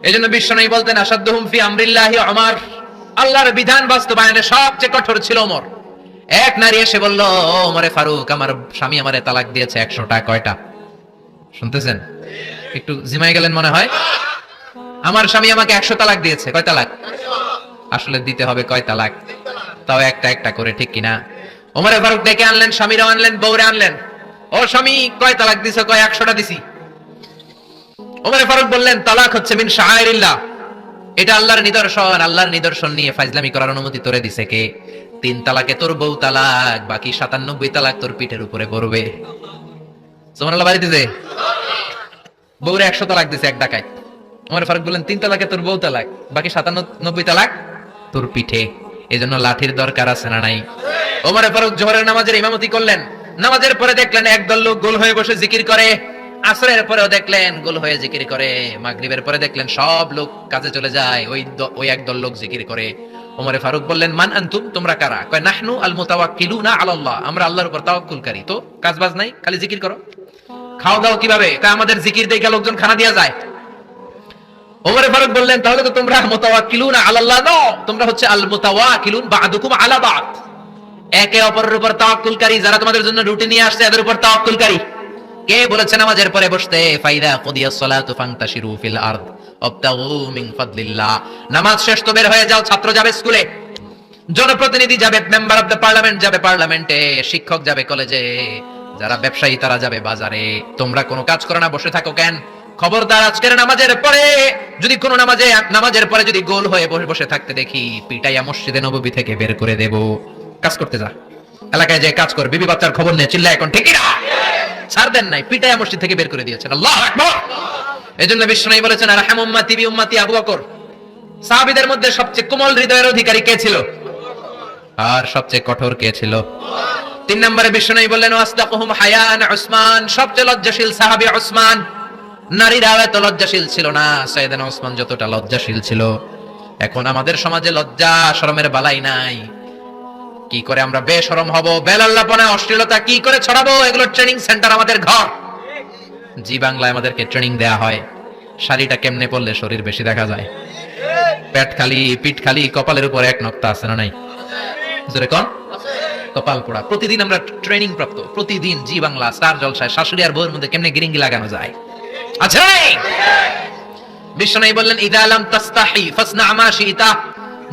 এজন্য বিশ্বনবী বলতেন আসাদুহুম ফি আমরিল্লাহি ওমর, আল্লাহর বিধান বাস্তবায়নে সবচেয়ে কঠোর ছিল ওমর। এক নারী এসে বলল, ওমরে ফারুক, আমার স্বামী আমারে তালাক দিয়েছে 100টা। কয়টা? শুনতেছেন? একটু জিমাই গেলেন মনে হয়। আমার স্বামী আমাকে 100 তালাক দিয়েছে। কয় তালাক? আসলে দিতে হবে কয় তালাক? তাও একটা একটা করে, ঠিক কিনা? ওমরে ফারুক ডেকে আনলেন, স্বামীরাও আনলেন, বউরে আনলেন। ও স্বামী, কয় তালাক দিছো? কয় 100টা দিছি। ওমরে ফারুক বললেন, তালাক হচ্ছে মিন শাআইরিল্লাহ, এটা আল্লাহর নিদর্শন। আল্লাহর নিদর্শন নিয়ে ফাজলামি করার অনুমতি তোরে দিছে কে? 3 তালাকে তোর বউ তালাক, বাকি 97 তালাক তোর পিঠের উপরে পড়বে। সুবহানাল্লাহ। বাড়িতে যে বউরে 100 তালাক দিছে এক ডাকায়, ওমর ফারুক বললেন 3 তালাকে তোর বউ তালাক, বাকি 97 তালাক তোর পিঠে। এজন্য লাঠির দরকার আছে না নাই? ওমর ফারুক জোহরের নামাজের ইমামতি করলেন। নামাজের পরে দেখলেন একদল লোক গোল হয়ে বসে জিকির করে। আসরের পরেও দেখলেন গোল হয়ে জিকির করে। মাগরিবের পরে দেখলেন সব লোক কাজে চলে যায়, ওই একদল লোক জিকির করে। ওমর ফারুক বললেন, মান আনতুম, তোমরা কারা? কয় নাহনু আল মুতাওয়াক্কিলুনা আলাল্লাহ, আমরা আল্লাহর উপর তাওয়াক্কুলকারী। তো কাজ বাজ নাই, খালি জিকির করো। খাওয়া দাও কিভাবে? কয় আমাদের জিকির দেখে লোকজন খানা দিয়া যায়। ওমর ফারুক বললেন, তাহলে তো তোমরা মুতাওয়াক্কিলুনা আলাল্লাহ নও, তোমরা হচ্ছে আল মুতাওয়াক্কিলুন বা'দুকুম আলা বা'দ, একে অপরের উপর তাওয়াক্কুলকারী। যারা তোমাদের জন্য রুটি নিয়ে আসছে এদের উপর তাওয়াক্কুলকারী। কে বলেছে নামাজের পরে বসতে? ফাইদা কুদিয়াস সালাতু ফান্তাশিরু ফিল আরদ ওয়াবতাগু মিন ফাদলিল্লাহ। নামাজ শেষ তো বের হয়ে যাও। ছাত্র যাবে স্কুলে, জনপ্রতিনিধি যাবে, মেম্বার অফ দ্য পার্লামেন্ট যাবে পার্লামেন্টে, শিক্ষক যাবে কলেজে, যারা ব্যবসায়ী তারা যাবে বাজারে। তোমরা কোনো কাজ করো না, বসে থাকো কেন? খবরদার, আজকের নামাজের পরে যদি কোনো নামাজের পরে যদি গোল হয়ে বসে থাকতে দেখি, পিটাইয়া মসজিদে নববী থেকে বের করে দেব। কাজ করতে যা, এলাকায় যে কাজ কর, বিবি বাচ্চার খবর নিয়ে চিল্লা এখন, ঠিক না? ছাড় দেন নাই, পিটাইয়া মসজিদ থেকে বের করে দিয়েছেন। আল্লাহু আকবার। এজন্য বিশ্বনবী বলেছেন, আরহাম উম্মতি বি উম্মতি আবু বকর। সাহাবীদের মধ্যে সবচেয়ে কোমল হৃদয়ের অধিকারী কে ছিল? আর সবচেয়ে কঠোর কে ছিল? 3 নম্বরে বিশ্বনবী বললেন, ওয়াসদাকুহুম হায়ান উসমান, সবচেয়ে লজ্জাশীল সাহাবী উসমান। নারীরা এত লজ্জাশীল ছিল না, সাইয়েদনা উসমান যতটা লজ্জাশীল ছিল। এখন আমাদের সমাজে লজ্জা শরমের বালাই নাই। কি করে আমরা বেশরম হব, বেলাল্লাপনা, অশ্লীলতা কি করে ছড়াবো, এগুলো ট্রেনিং সেন্টার আমাদের ঘর। জি বাংলায় আমাদেরকে ট্রেনিং দেয়া হয়, শাড়িটা কেমনে পরলে শরীর বেশি দেখা যায়, পেট খালি, পিঠ খালি, কপালের উপর এক নক্তা আছে না নাই? জোরে কোন? কপাল পোড়া। প্রতিদিন আমরা ট্রেনিং প্রাপ্ত, প্রতিদিন জি বাংলা স্টার জলসায় শাশুড়ি আর বউয়ের মধ্যে কেমনে গিরিঙ্গি লাগানো যায়। আচ্ছা, বিশ্বনবী বললেন, ইদা লাম তাস্তাহি ফাসনা মা শিতা,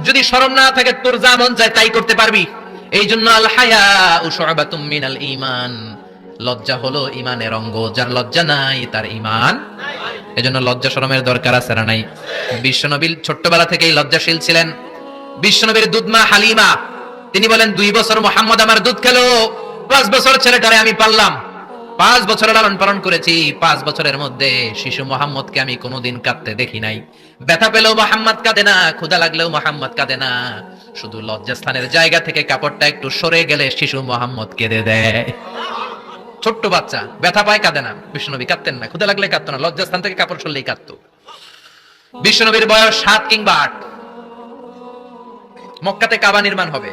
যদি শরম না থাকে তোর যা মন চায় তাই করতে পারবি। এই জন্য আল হায়াউ শু'বাতুম মিনাল ঈমান, লজ্জা হলো ঈমানের অঙ্গ। যার লজ্জা নাই তার ঈমান নাই। এজন্য লজ্জা শরমের দরকার আছে না নাই? বিশ্বনবী ছোট্টবেলা থেকেই লজ্জাশীল ছিলেন। বিশ্বনবীর দুধমা হালিমা, তিনি বলেন, 2 বছর মুহাম্মদ আমার দুধ খেলো, 5 বছর ছেলেটারে আমি পাললাম, 5 বছর লালন পালন করেছি। 5 বছরের মধ্যে শিশু মুহাম্মদকে আমি কোনোদিন কাঁদতে দেখি নাই। ব্যথা পেলেও মুহাম্মদ কাঁদে না, ক্ষুধা লাগলেও মুহাম্মদ কাঁদে না। শুধু লজ্জাস্থানের জায়গা থেকে কাপড়টা একটু সরে গেলে শিশু মুহাম্মদ কেঁদে দেয়। ছোট্ট বাচ্চা ব্যথা পায়, কাঁদে না। বিশ্বনবী কাঁদতেন না, ক্ষুধা লাগলে কাঁদতো না, লজ্জাস্থান থেকে কাপড় সরলেই কাঁদতো। বিশ্বনবীর বয়স 7 কিংবা 8। মক্কাতে কাবা নির্মাণ হবে।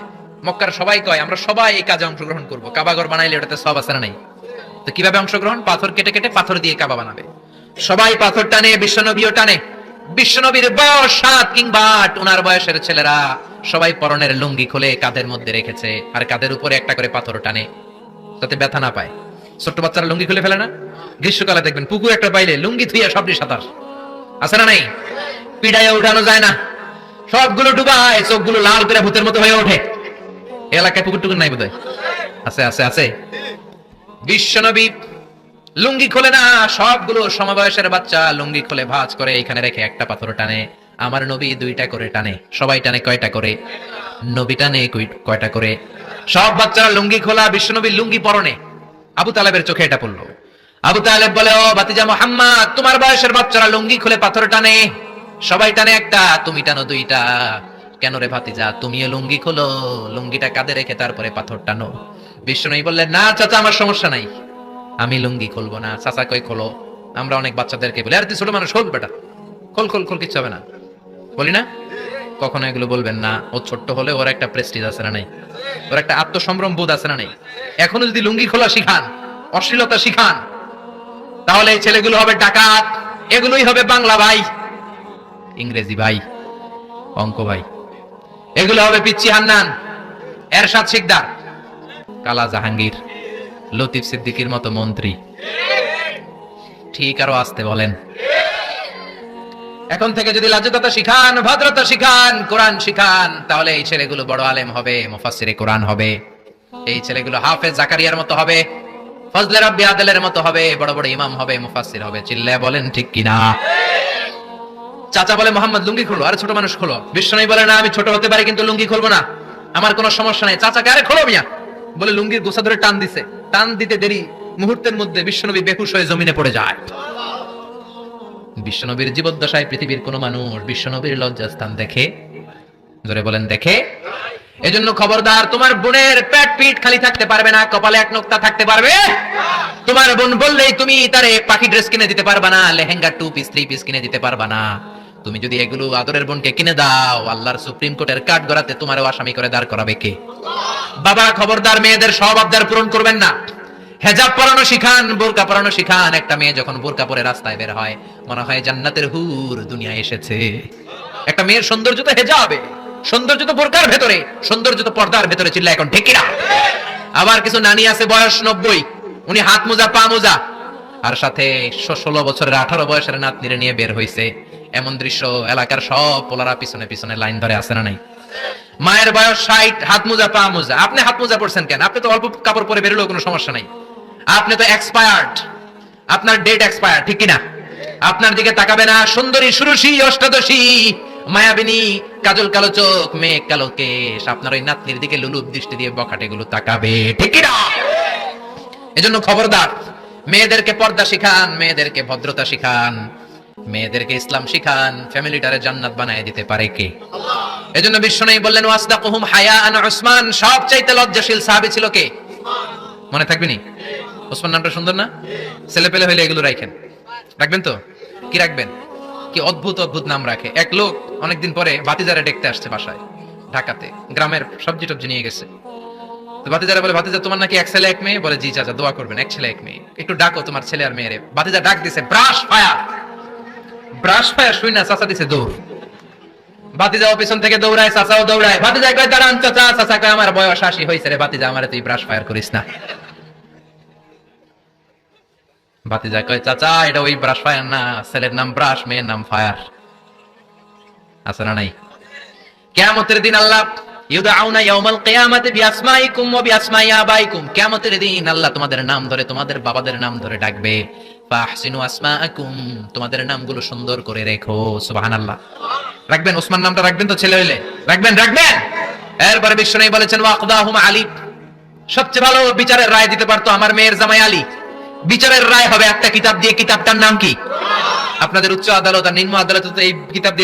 মক্কার সবাই কয়, আমরা সবাই এই কাজে অংশগ্রহণ করব। কাবা ঘর বানাইলে ওটাতে সব আছে না নাই? তো কিভাবে অংশগ্রহণ? পাথর কেটে কেটে পাথর দিয়ে কাবা বানাবে। সবাই পাথর টানে, বিশ্বনবীও টানে। বিশ্বনবীর বয়স 7 কিংবা 8। ওনার বয়সের ছেলেরা সবাই পরনের লুঙ্গি খুলে কাঁধের মধ্যে রেখেছে, আর কাঁধের উপরে একটা করে পাথর টানে যাতে ব্যথা না পায়। ছোট্ট বাচ্চারা লুঙ্গি খুলে ফেলে না? গ্রীষ্মকালে দেখবেন পুকুর একটা পাইলে লুঙ্গি থুইয়া সবটি সাঁতার, আছে না নাই? পিড়াইয়া উঠানো যায় না, সবগুলো ডুবায়, চোখগুলো লাল করে ভূতের মতো হয়ে ওঠে। এলাকায় পুকুর টুকুর নাই বোধহয়? আছে আছে আছে। বিশ্বনবী লুঙ্গি খোলে না, সবগুলো সমবয়সের বাচ্চা লুঙ্গি খুলে ভাঁজ করে এখানে রেখে একটা পাথর টানে। আমার নবী 2টা করে টানে। সবাই টানে কয়টা করে? নবী টানে কয়টা করে? সব বাচ্চারা লুঙ্গি খোলা, বিশ্বনবীর লুঙ্গি পরনে। আবু তালেবের চোখে এটা পড়লো। আবু তালেব বলে, ও ভাতিজা মুহাম্মদ, তোমার বয়সের বাচ্চারা লুঙ্গি খুলে পাথর টানে, সবাই টানে একটা, তুমি টানো দুইটা। কেন রে ভাতিজা, তুমিও লুঙ্গি খোলো, লুঙ্গিটা কাঁধে রেখে তারপরে পাথর টানো। বিষ্ণু বললেন, না চাচা, আমার সমস্যা নাই, আমি লুঙ্গি খুলবো না। চাচা কই খোলো। আমরা অনেক বাচ্চাদেরকে বলি, আরে তুই ছোট মানুষ, খোল বেটা, খোল খোল খোল, কিচ্ছু হবে না, বলি না? কখনো এগুলো বলবেন না। ও ছোট্ট হলে ওর একটা প্রেস্টিজ আছে না নাই? ওর একটা আত্মসম্ভ্রম বোধ আছে না নাই? এখনো যদি লুঙ্গি খোলা শিখান, অশ্লীলতা শিখান, তাহলে এই ছেলেগুলো হবে ডাকাত, এগুলোই হবে বাংলা ভাই, ইংরেজি ভাই, অঙ্ক ভাই, এগুলো হবে পিচ্চি হান্নান, এরশাদ শিকদার, কালা জাহাঙ্গীর, লতিফ সিদ্দিকীর মতো মন্ত্রী। ঠিক আরো আসতে বলেন। এখন থেকে যদি লাজুকতা শিখান, ভদ্রতা শিখান, কোরআন শিখান, তাহলে এই ছেলেগুলো বড় আলেম হবে, মুফাসসিরে কোরআন হবে। এই ছেলেগুলো হাফেজ জাকারিয়ার মতো হবে, ফজলে রাব্বি আদেলের মতো হবে, বড় বড় ইমাম হবে, মুফাসসির হবে। চিল্লায় বলেন ঠিক কিনা? চাচা বলে, মোহাম্মদ লুঙ্গি খোলো। আরে ছোট মানুষ খোলো। বিশ্বনবী বলে, না আমি ছোট হতে পারি কিন্তু লুঙ্গি খুলবো না, আমার কোনো সমস্যা নাই। চাচাকে, আরে খোলো মিয়া, বলে লুঙ্গির গোছা ধরে টান দিছে। টান দিতে দেরি, মুহূর্তের মধ্যে বিশ্বনবী বেহুশ হয়ে জমিনে পড়ে যায়। বিশ্বনবীর জীবদ্দশায় পৃথিবীর কোন মানুষ বিশ্বনবীর লজ্জাস্থান দেখে? জোরে বলেন, দেখে? এজন্য খবরদার, তোমার বোনের পেট পিঠ খালি থাকতে পারবে না, কপালে এক নোক্তা থাকতে পারবে। তোমার বোন বললেই তুমি তারে পাখি ড্রেস কিনে দিতে পারবা না, লেহেঙ্গা 2 পিস 3 পিস কিনে দিতে পারবা না। তুমি যদি এগুলো আদরের বোনকে কিনে দাও, আল্লাহর সুপ্রিম কোর্টের কাঠ গড়াতে তোমারও আসামি করে দাঁড় করাবে কে? বাবা খবরদার, মেয়েদের সব আবদার পূরণ করবেন না। হেজাব পরানো শিখান, বোরকা পরানো শিখান। একটা মেয়ে যখন বোরকা পরে রাস্তায় বের হয়, মনে হয় জান্নাতের হুর দুনিয়ায় এসেছে। একটা মেয়ের সৌন্দর্য তো হেজাবে, সৌন্দর্য তো বোরকার ভেতরে, সৌন্দর্য তো পর্দার ভেতরে। চিল্লা এখন ঠিক কিনা? আবার কিছু নানি আছে বয়স 90, উনি হাত মোজা পা মোজা, আর সাথে 16 বছরের 18 বয়সের নাতনিরে নিয়ে বের হইছে। এমন দৃশ্য এলাকার সব পোলারা পিছনে পিছনে লাইন ধরে আছে না নাই? মায়ের বয়স 60, হাত মোজা পা মোজা। আপনি হাত মোজা পরছেন কেন? আপনি তো অল্প কাপড় পরে বেরোলেও কোনো সমস্যা নাই। আপনি তো এক্সপায়ার্ড, আপনার ডেট এক্সপায়ার, ঠিক কিনা? আপনার দিকে তাকাবে না সুন্দরী, সুরুষী, অষ্টাদশী, মায়াবিনী, কাজল কালো চোখ, মেঘ কালো কেশ, আপনার ওই নাতনির দিকে লুলুপ দৃষ্টি দিয়ে বখাটে গুলো তাকাবে, ঠিক কিনা? এজন্য খবরদার, মেয়েদেরকে পর্দা শিখান, মেয়েদেরকে ভদ্রতা শিখান, মেয়েদেরকে ইসলাম শিখান। ফ্যামিলিটারে জান্নাত বানায় দিতে পারে কে? এজন্য বিশ্বনবী বললেন, ওয়াসদাকুহুম হায়াআন উসমান, সবচাইতে লজ্জাশীল সাহাবী ছিল কে? মনে থাকবে নি? ওসমান নামটা সুন্দর না? ছেলে পেলে হইলে এগুলো রাখেন, রাখবেন তো? কি রাখবেন? কি অদ্ভুত অদ্ভুত নাম রাখে। এক লোক অনেকদিন পরে ভাতিজারে দেখতে আসছে বাসায়, ঢাকাতে, গ্রামের সবজি টবজি নিয়ে গেছে। তো ভাতিজারা বলে, ভাতিজা তোমার নাকি এক ছেলে এক মেয়ে? বলে, জি চাচা, দোয়া করবেন, এক ছেলে এক মেয়ে, একটু ডাকো তোমার ছেলে আর মেয়েরে। ভাতিজা ডাক দিছে, ব্রাশ ফায়ার। ব্রাশ ফায়ার শুই না চাচা দিছে দৌড়। ভাতিজাও পিছন থেকে দৌড়ায়, চাচাও দৌড়ায়। ভাতিজা কয়, দাঁড়ান চাচা। চাচা কয়, আমার বয়স 80 হয়েছে রে ভাতিজা, আমারে তুই ব্রাশ ফায়ার করিস না। ভাতিজা কয়, চাচা এটা ওই ব্রাশ ফায়ার না, ছেলের নাম ব্রাশ, মেয়ের নাম ফায়ার। আছে না নাই? কিয়ামতের দিন আল্লাহ ইউদাউনা ইয়াউমাল কিয়ামাতি বিআসমাইকুম ওয়া বিআসমাই আবাইকুম, কিয়ামতের দিন আল্লাহ তোমাদের নাম ধরে, তোমাদের বাবাদের নাম ধরে ডাকবে। ফাহসিনু আসমাআকুম, তোমাদের নামগুলো সুন্দর করে রেখো। সুবহানাল্লাহ। রাখবেন, ওসমান নামটা রাখবেন তো? ছেলে হইলে রাখবেন, রাখবেন। এরপরে বিশ্বনবী বলেছেন, ওয়াকদাহুম আলী, সবচেয়ে ভালো বিচারের রায় দিতে পারতো আমার মেয়ের জামাই আলী। বিচারের রায় হবে একটা কিতাব দিয়ে, কিতাবটার নাম কি? আপনাদের উচ্চ আদালত আর নিম্ন আদালত তো এই কিতাব দিয়ে